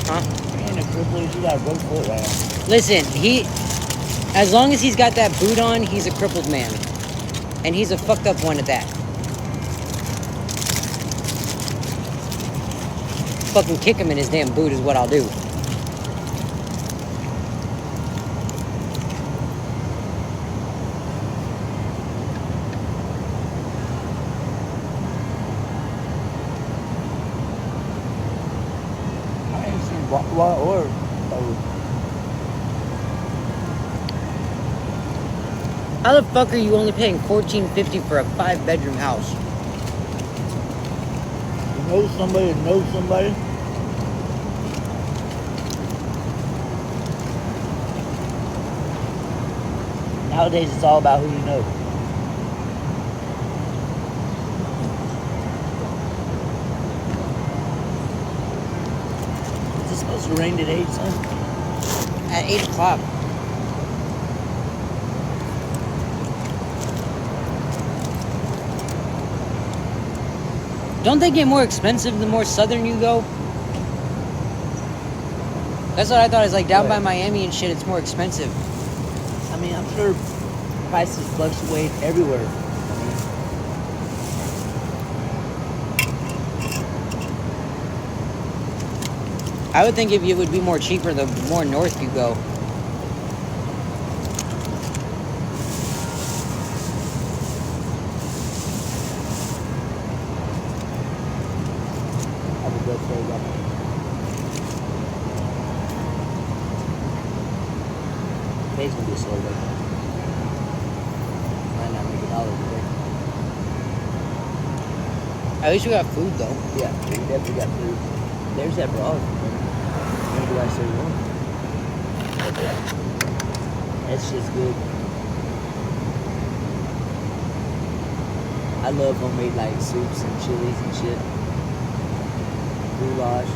Huh? He ain't a cripple. He got a broke foot right now. Listen, as long as he's got that boot on, he's a crippled man. And he's a fucked up one at that. Fucking kick him in his damn boot is what I'll do. I ain't seen what or. How the fuck are you only paying $14.50 for a 5-bedroom house? You know somebody that knows somebody? Nowadays, it's all about who you know. Is it supposed to rain today, son? At 8 o'clock. Don't they get more expensive the more southern you go? That's what I thought. It's like down by Miami and shit, it's more expensive. I mean, I'm sure prices fluctuate everywhere. I would think it would be more cheaper the more north you go. I would go throw that. Today's gonna be a slow day. Might not make $1 today. At least we got food though. Yeah, we definitely got food. There's that broad. Maybe do I say one? That's just good. I love homemade like soups and chilies and shit. Goulash.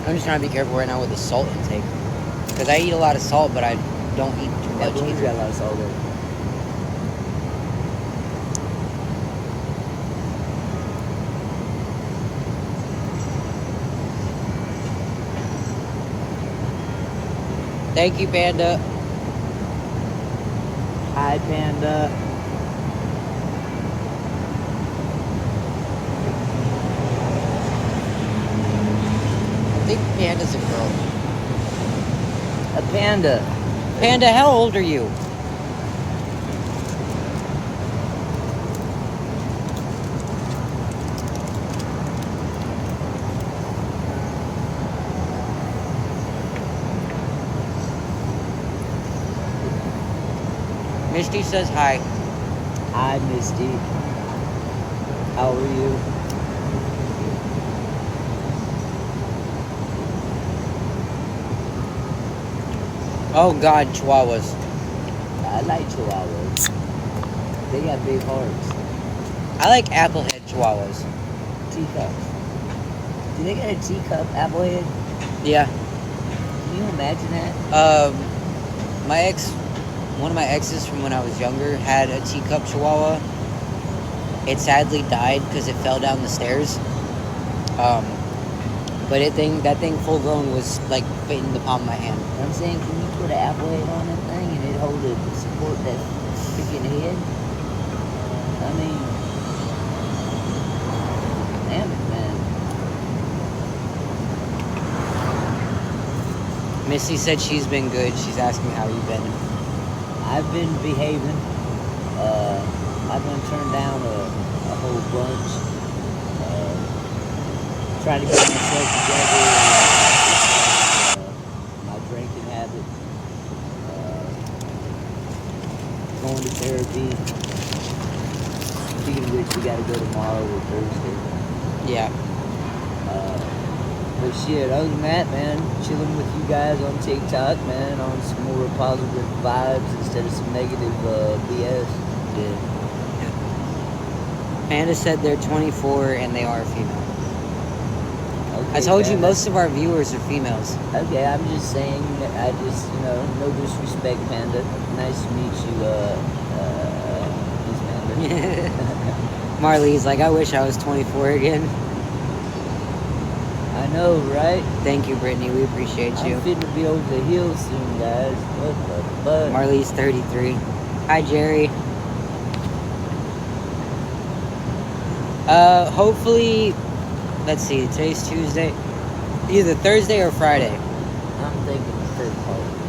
I'm just trying to be careful right now with the salt intake. Because I eat a lot of salt, but I don't eat too Yeah, much but either. got a lot of salt in it. Thank you, Panda. Hi, Panda. I think Panda's a girl. A panda. Panda, how old are you? Misty says hi. Hi, Misty. How are you? Oh God, Chihuahuas. I like chihuahuas. They got big hearts. I like applehead Chihuahuas. Teacups. Do they got a teacup applehead? Yeah. Can you imagine that? One of my exes from when I was younger had a teacup Chihuahua. It sadly died because it fell down the stairs. But that thing full grown was like fitting the palm of my hand. I'm saying, can you put an applehead on that thing and it hold it to support that freaking head? I mean, damn it, man. Missy said she's been good. She's asking how you've been. I've been behaving. I've been turned down a whole bunch. Trying to get myself together. My drinking habit. Going to therapy. Speaking of which, we got to go tomorrow or Thursday. Yeah. But shit, other than that, man, chilling with you guys on TikTok, man, on some more positive vibes instead of some negative BS. Yeah. Panda said they're 24 and they are female. Okay, I told you man. most of our viewers are females. Okay, I'm just saying, no disrespect, Panda. Nice to meet you, Miss Panda. Marley's like, I wish I was 24 again. I know, right? Thank you, Brittany. We appreciate you. I'm fitting to be over the hill soon, guys. What the fuck? Marley's 33. Hi, Jerry. Hopefully, let's see, today's Tuesday. Either Thursday or Friday. I'm thinking third parties.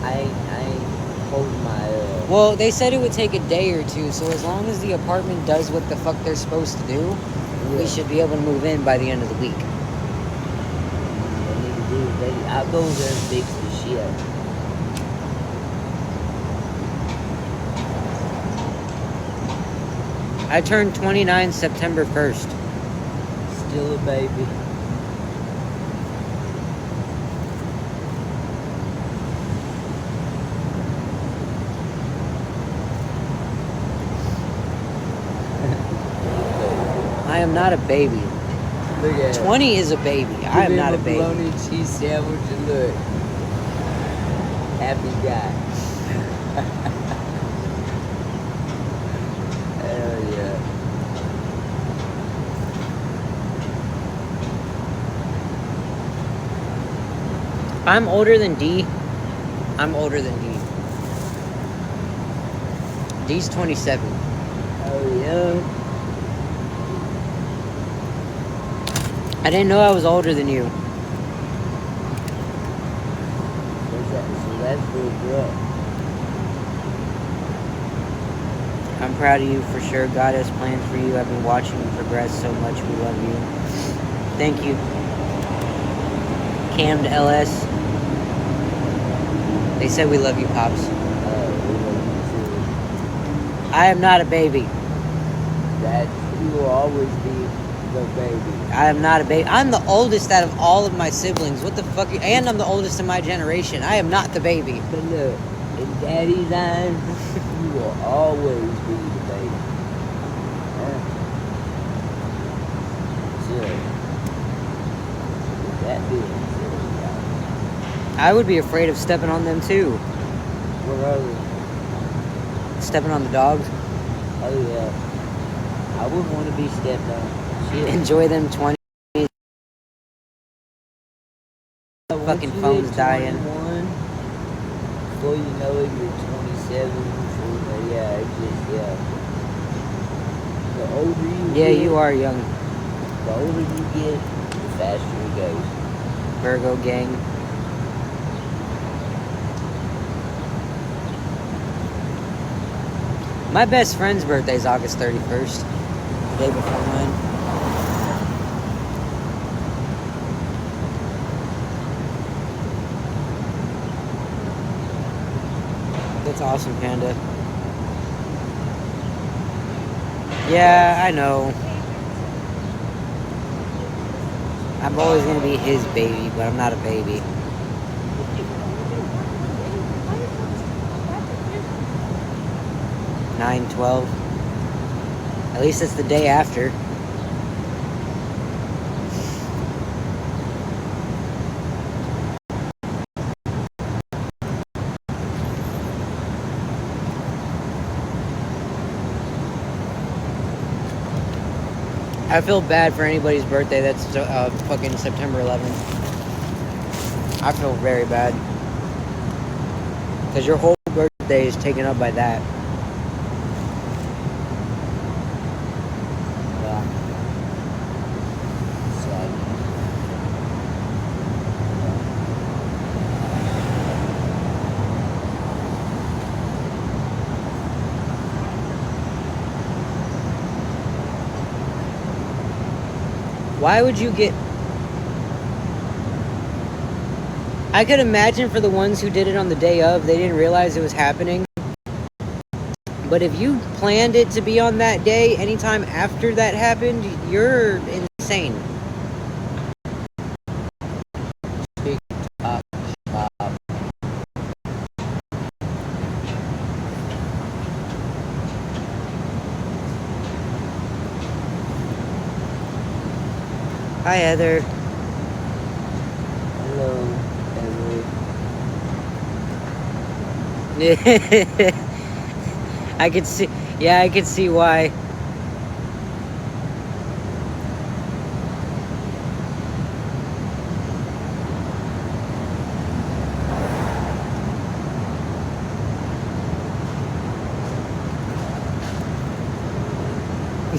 I ain't holding my, Well, they said it would take a day or two, so as long as the apartment does what the fuck they're supposed to do, we should be able to move in by the end of the week. They need to do, I'll go there and fix the shit. I turned 29 September 1st. Still a baby. I am not a baby. Look at 20 is a baby. I am not a baby. Bologna and cheese sandwich and look. Happy guy. Hell yeah. I'm older than D. I'm older than D. D's 27. Oh yeah. I didn't know I was older than you. What's that? So that's for a girl. I'm proud of you for sure. God has plans for you. I've been watching you progress so much. We love you. Thank you. Cammed LS. They said we love you, Pops. We love you too. I am not a baby. That you will always be the baby. I am not a baby. I'm the oldest out of all of my siblings. What the fuck? And I'm the oldest in my generation. I am not the baby. But look, In Daddy's eyes, you will always be the baby. Huh? So, with that being said, I would be afraid of stepping on them too. what are they? Stepping on the dogs. Oh yeah. I wouldn't want to be stepped on. Shit. Enjoy them 20. Once Fucking you phone's hit dying. 21, before you know it, you're 27. Yeah, it's just, yeah. The older you Yeah, get, you are young. the older you get, the faster it goes. Virgo gang. My best friend's birthday is August 31st. The day before mine. That's awesome, Panda. Yeah, I know. I'm always gonna be his baby, but I'm not a baby. 9/12. At least it's the day after. I feel bad for anybody's birthday that's fucking September 11th. I feel very bad. Because your whole birthday is taken up by that. Yeah. Sad. Why would you get... I could imagine for the ones who did it on the day of, they didn't realize it was happening. But if you planned it to be on that day, anytime after that happened, you're insane. Hi, Heather. Hello, I could see... Yeah, I could see why.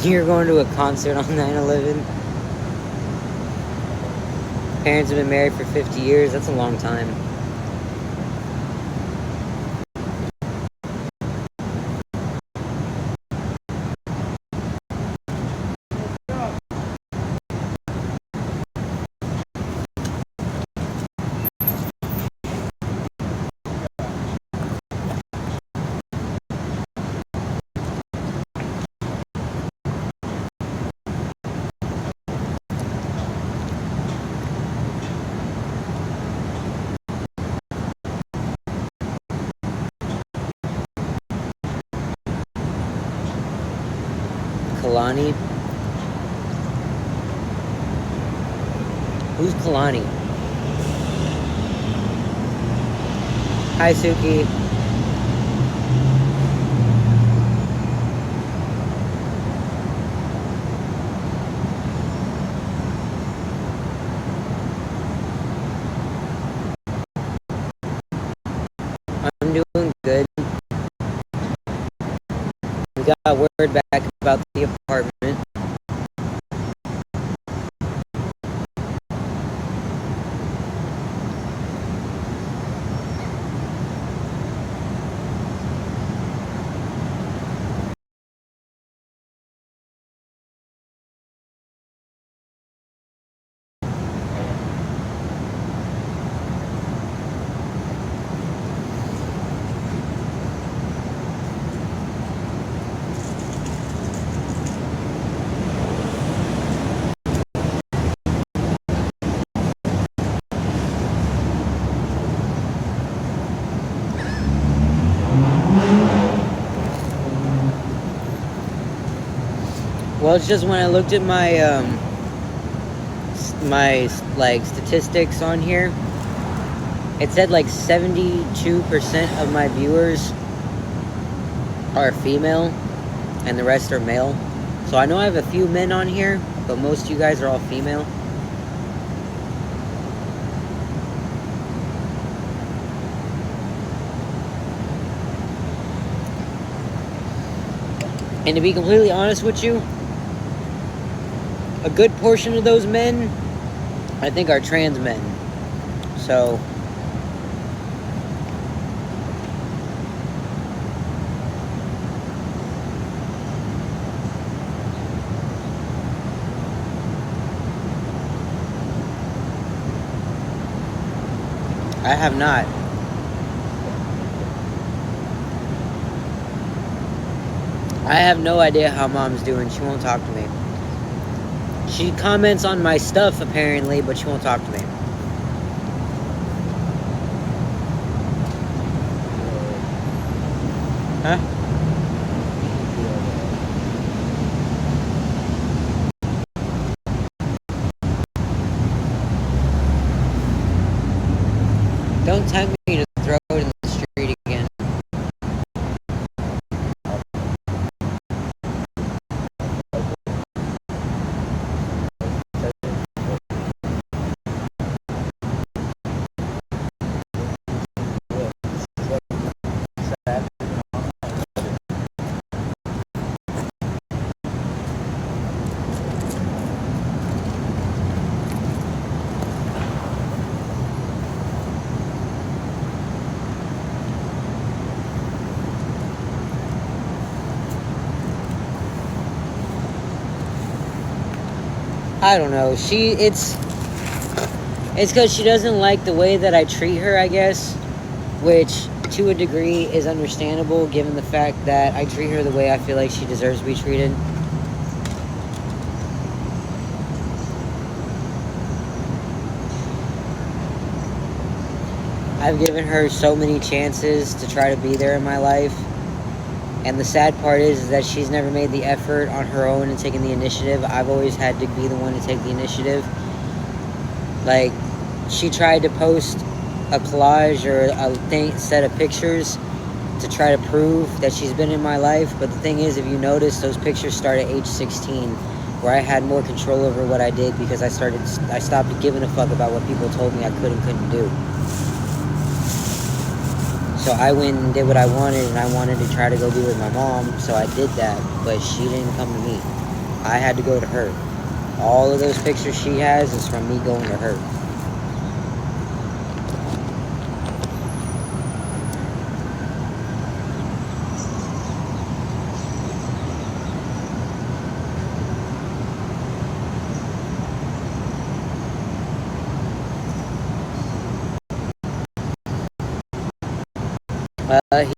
You're going to a concert on 9/11. Parents have been married for 50 years. That's a long time. Kalani? Who's Kalani? Hi, Suki. I'm doing good. We got word back about the apartment. Well, it's just when I looked at my my like statistics on here, it said like 72% of my viewers are female and the rest are male. So I know I have a few men on here, but most of you guys are all female. And to be completely honest with you, a good portion of those men, I think, are trans men. So I have not. I have no idea how mom's doing. She won't talk to me. She comments on my stuff apparently, but she won't talk to me. Huh? Don't tempt me to throw it in the street again. I don't know. It's because she doesn't like the way that I treat her, I guess, which to a degree is understandable given the fact that I treat her the way I feel like she deserves to be treated. I've given her so many chances to try to be there in my life. And the sad part is that she's never made the effort on her own and taken the initiative. I've always had to be the one to take the initiative. Like, she tried to post a collage or a set of pictures to try to prove that she's been in my life. But the thing is, if you notice, those pictures start at age 16, where I had more control over what I did because I stopped giving a fuck about what people told me I could and couldn't do. So I went and did what I wanted, and I wanted to try to go be with my mom, so I did that, but she didn't come to me. I had to go to her. All of those pictures she has is from me going to her.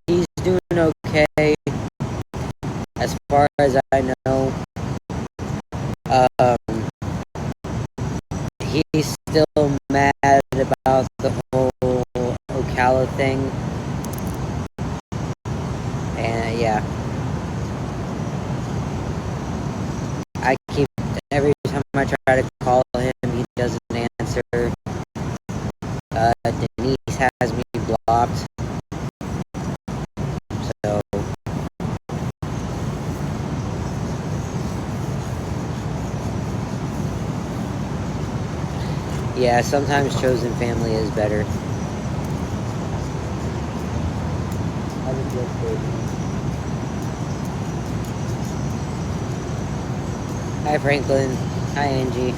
He's doing okay, as far as I know. He's still mad about the whole Ocala thing. And yeah. Every time I try to call him, he doesn't answer. Denise has me blocked. So yeah, sometimes chosen family is better. Hi Franklin. Hi Angie.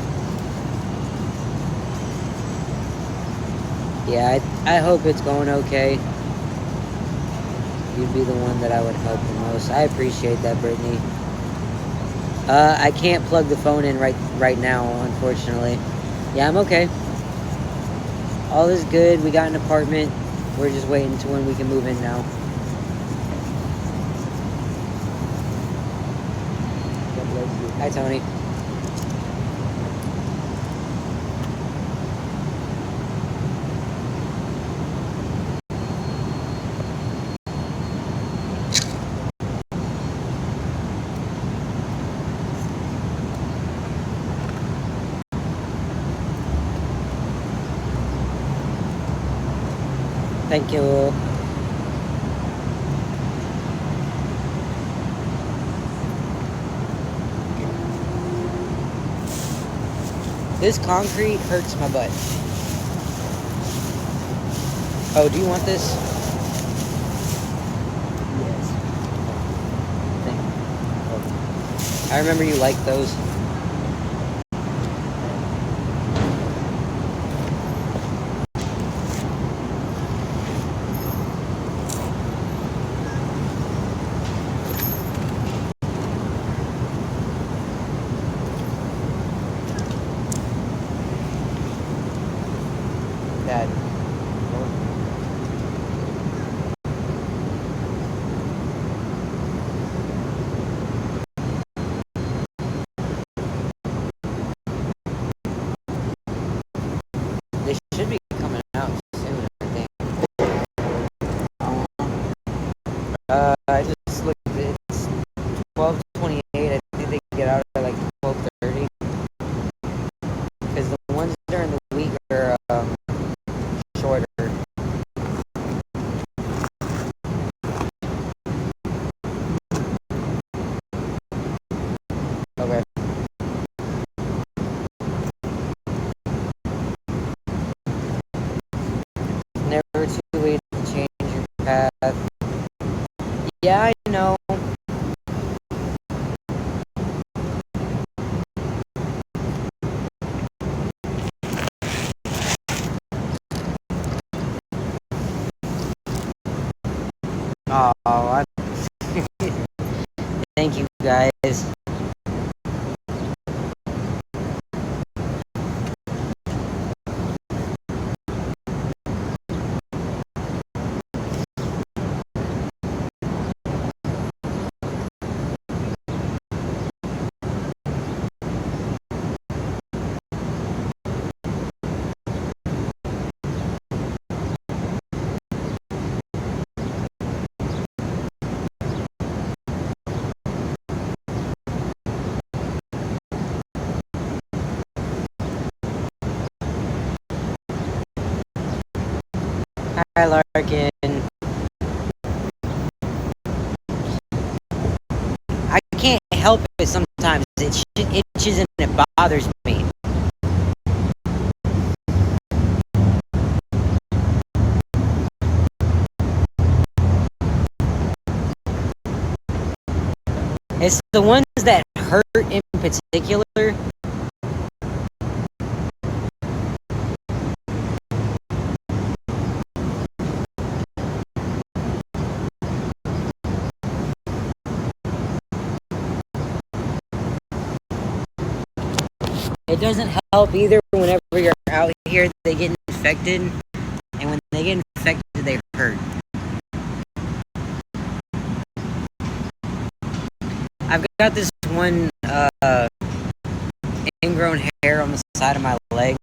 Yeah, I hope it's going okay. You'd be the one that I would help the most. I appreciate that, Brittany. I can't plug the phone in right now, unfortunately. Yeah, I'm okay. All is good. We got an apartment. We're just waiting to when we can move in now. Hi, Tony. Thank you. This concrete hurts my butt. Oh, do you want this? Yes. I remember you liked those. Dad. They should be coming out soon, I think. I just looked. It's 12:28. I think they get out at like 12:30. Because the ones during the week are shorter. Okay. Never too late to change your path. Yeah, I know. Oh, thank you guys. Hi, Larkin. I can't help it sometimes. It itches and it bothers me. It's the ones that hurt in particular. It doesn't help either whenever you're out here, they get infected. And when they get infected, they hurt. I've got this one ingrown hair on the side of my leg.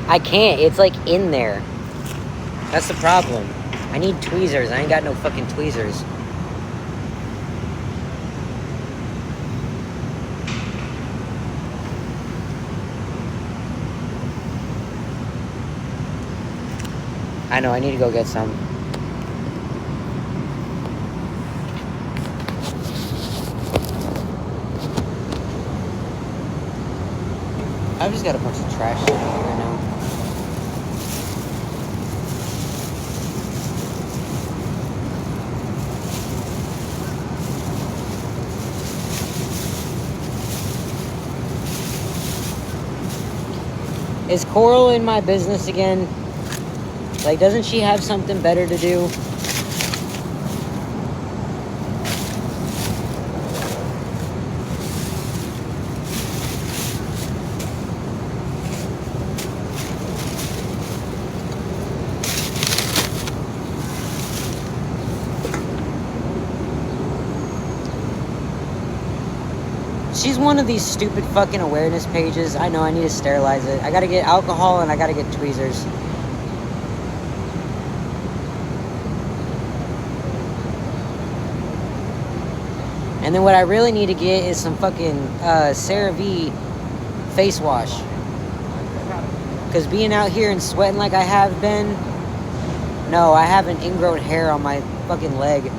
I can't. It's like in there. That's the problem. I need tweezers. I ain't got no fucking tweezers. I know. I need to go get some. I've just got a bunch of trash sitting here now. Is Coral in my business again? Like, doesn't she have something better to do? She's one of these stupid fucking awareness pages. I know I need to sterilize it. I gotta get alcohol and I gotta get tweezers. And then what I really need to get is some fucking CeraVe face wash. Because being out here and sweating like I have been, no, I have an ingrown hair on my fucking leg.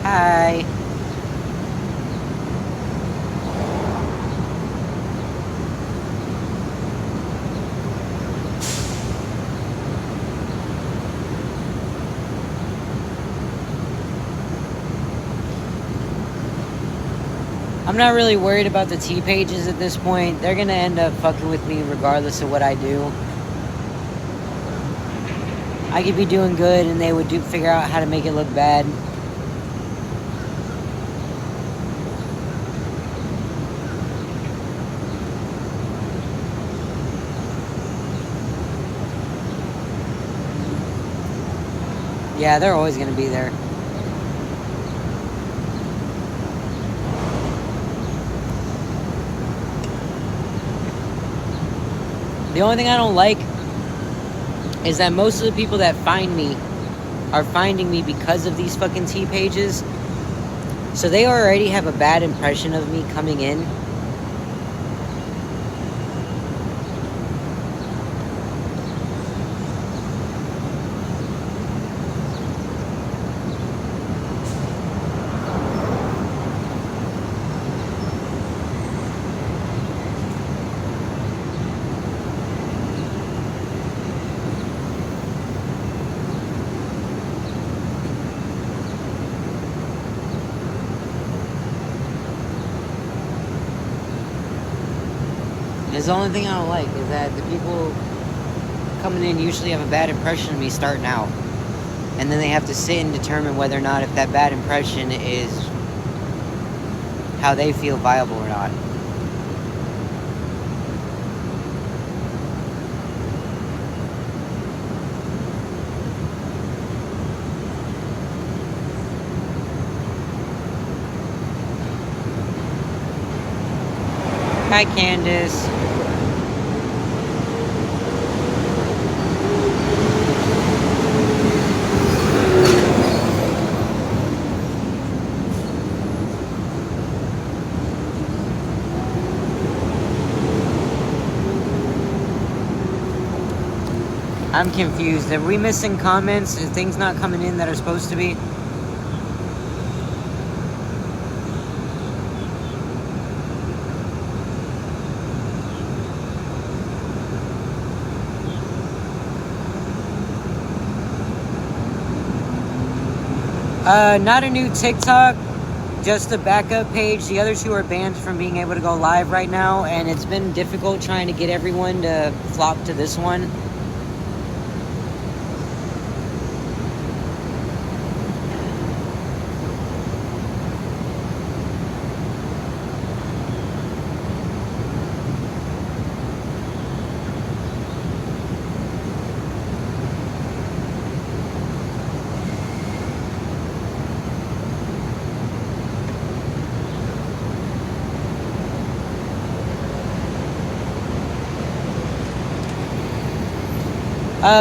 Hi. I'm not really worried about the T pages at this point. They're gonna end up fucking with me regardless of what I do. I could be doing good and they would figure out how to make it look bad. Yeah, they're always gonna be there. The only thing I don't like is that most of the people that find me are finding me because of these fucking T pages. So they already have a bad impression of me coming in. It's the only thing I don't like is that the people coming in usually have a bad impression of me starting out. And then they have to sit and determine whether or not if that bad impression is how they feel viable or not. Hi, Candace. I'm confused. Are we missing comments? Are things not coming in that are supposed to be? Not a new TikTok, just a backup page. The other two are banned from being able to go live right now, and it's been difficult trying to get everyone to flock to this one.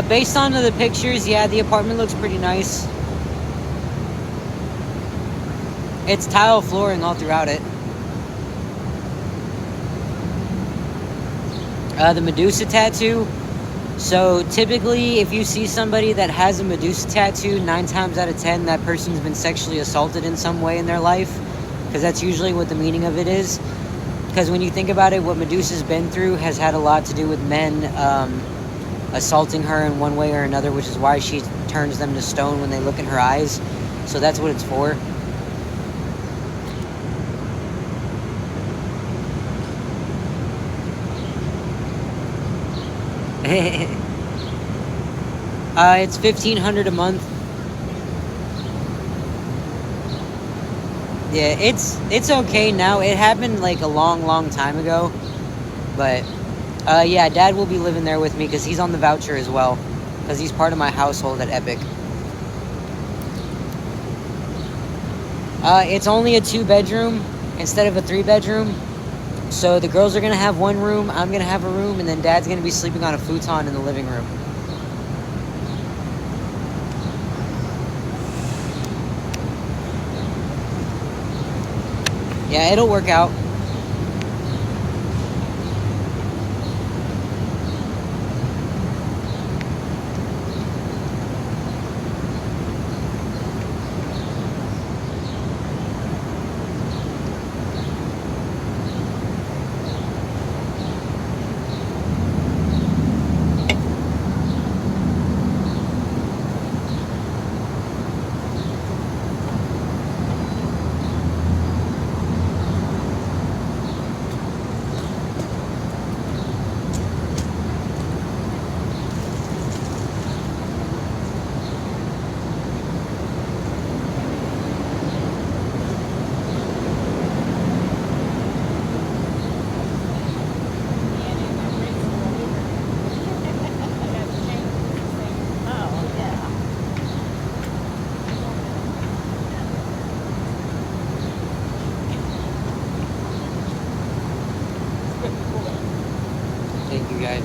Based on the pictures, yeah, the apartment looks pretty nice. It's tile flooring all throughout it. The Medusa tattoo. So typically, if you see somebody that has a Medusa tattoo, 9 times out of 10, that person's been sexually assaulted in some way in their life. Because that's usually what the meaning of it is. Because when you think about it, what Medusa's been through has had a lot to do with men assaulting her in one way or another, which is why she turns them to stone when they look in her eyes. So that's what it's for. It's $1,500 a month. Yeah, it's okay now. It happened like a long time ago, but yeah, Dad will be living there with me because he's on the voucher as well, because he's part of my household at Epic. It's only a 2-bedroom instead of a 3-bedroom. So the girls are gonna have one room, I'm gonna have a room, and then Dad's gonna be sleeping on a futon in the living room. Yeah, it'll work out. Thank you guys.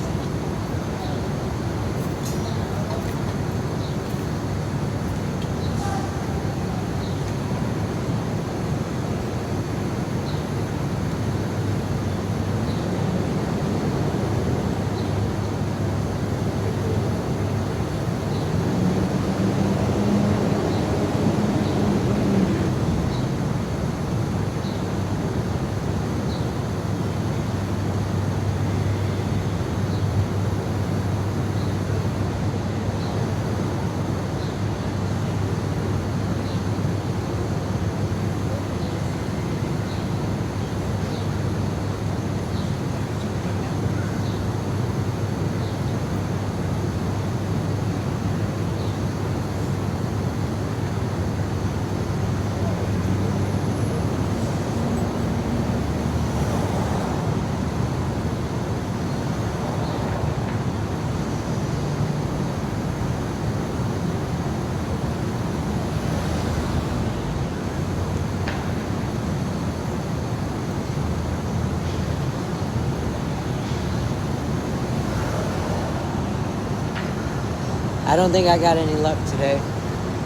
I don't think I got any luck today.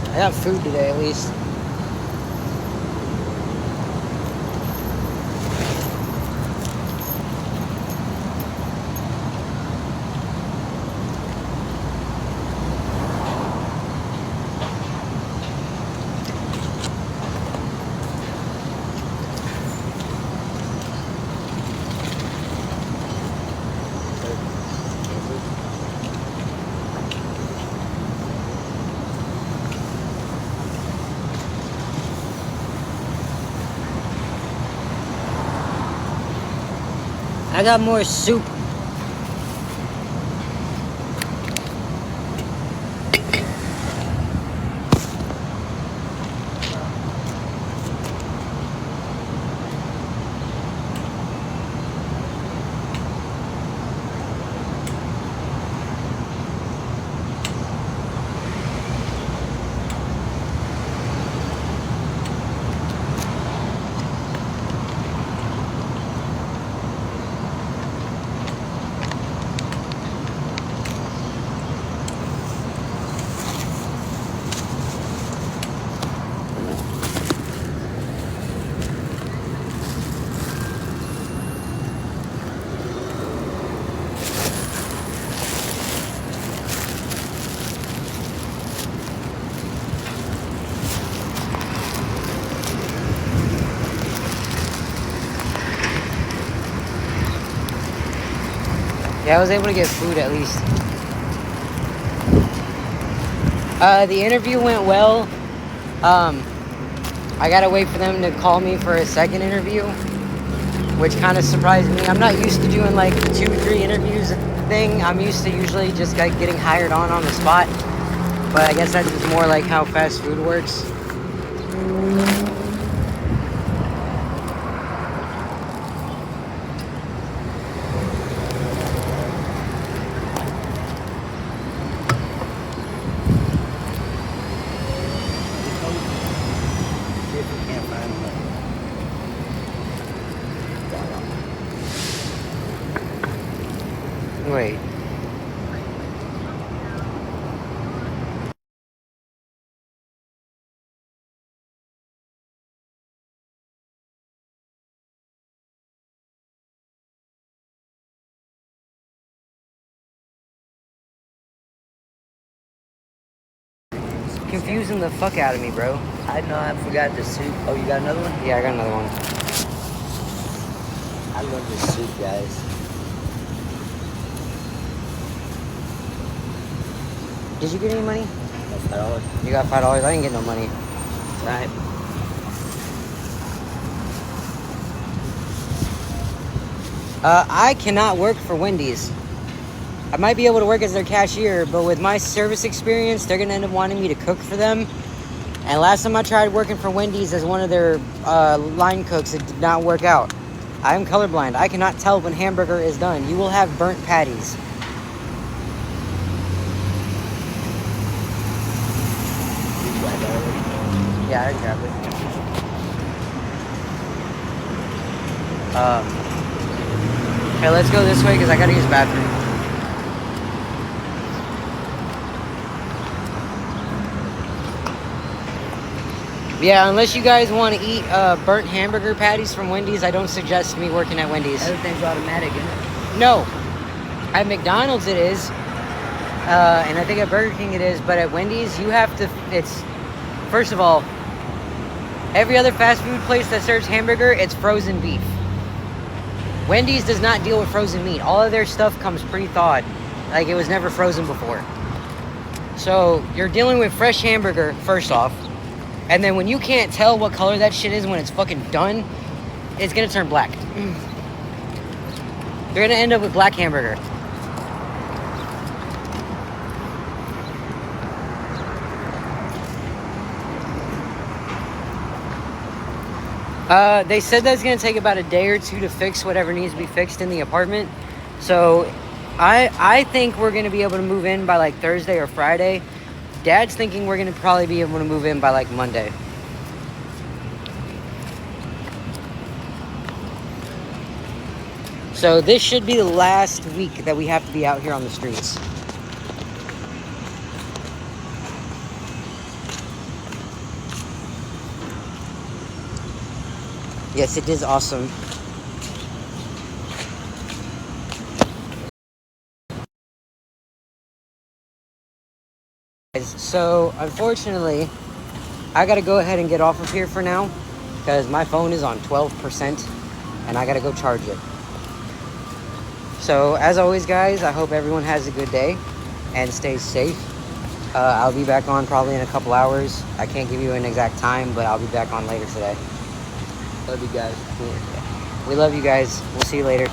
I got food today at least. I got more soup. Yeah, I was able to get food at least. The interview went well. I gotta wait for them to call me for a second interview, which kind of surprised me. I'm not used to doing like 2-3 interviews thing. I'm used to usually just like getting hired on the spot. But I guess that's just more like how fast food works. Wait. Confusing the fuck out of me, bro. I know, I forgot the soup. Oh, you got another one? Yeah, I got another one. I love this soup, guys. Did you get any money? That's $5. You got $5? I didn't get no money. Right. I cannot work for Wendy's. I might be able to work as their cashier, but with my service experience, they're gonna end up wanting me to cook for them. And last time I tried working for Wendy's as one of their line cooks, it did not work out. I am colorblind. I cannot tell when hamburger is done. You will have burnt patties. Yeah, I grabbed it. Okay, let's go this way because I gotta use the bathroom. Yeah, unless you guys want to eat burnt hamburger patties from Wendy's, I don't suggest me working at Wendy's. Everything's automatic, isn't it? No. At McDonald's it is. And I think at Burger King it is. But at Wendy's, you have to... It's... First of all, every other fast food place that serves hamburger, it's frozen beef. Wendy's does not deal with frozen meat. All of their stuff comes pre-thawed. Like, it was never frozen before. So, you're dealing with fresh hamburger, first off. And then when you can't tell what color that shit is when it's fucking done, it's gonna turn black. You're gonna end up with black hamburger. They said that it's gonna take about a day or two to fix whatever needs to be fixed in the apartment. So I think we're gonna be able to move in by like Thursday or Friday. Dad's thinking we're gonna probably be able to move in by like Monday. So this should be the last week that we have to be out here on the streets. Yes, it is awesome. So, unfortunately, I gotta go ahead and get off of here for now because my phone is on 12% and I gotta go charge it. So, as always, guys, I hope everyone has a good day and stays safe. I'll be back on probably in a couple hours. I can't give you an exact time, but I'll be back on later today. Love you guys. We love you guys. We'll see you later.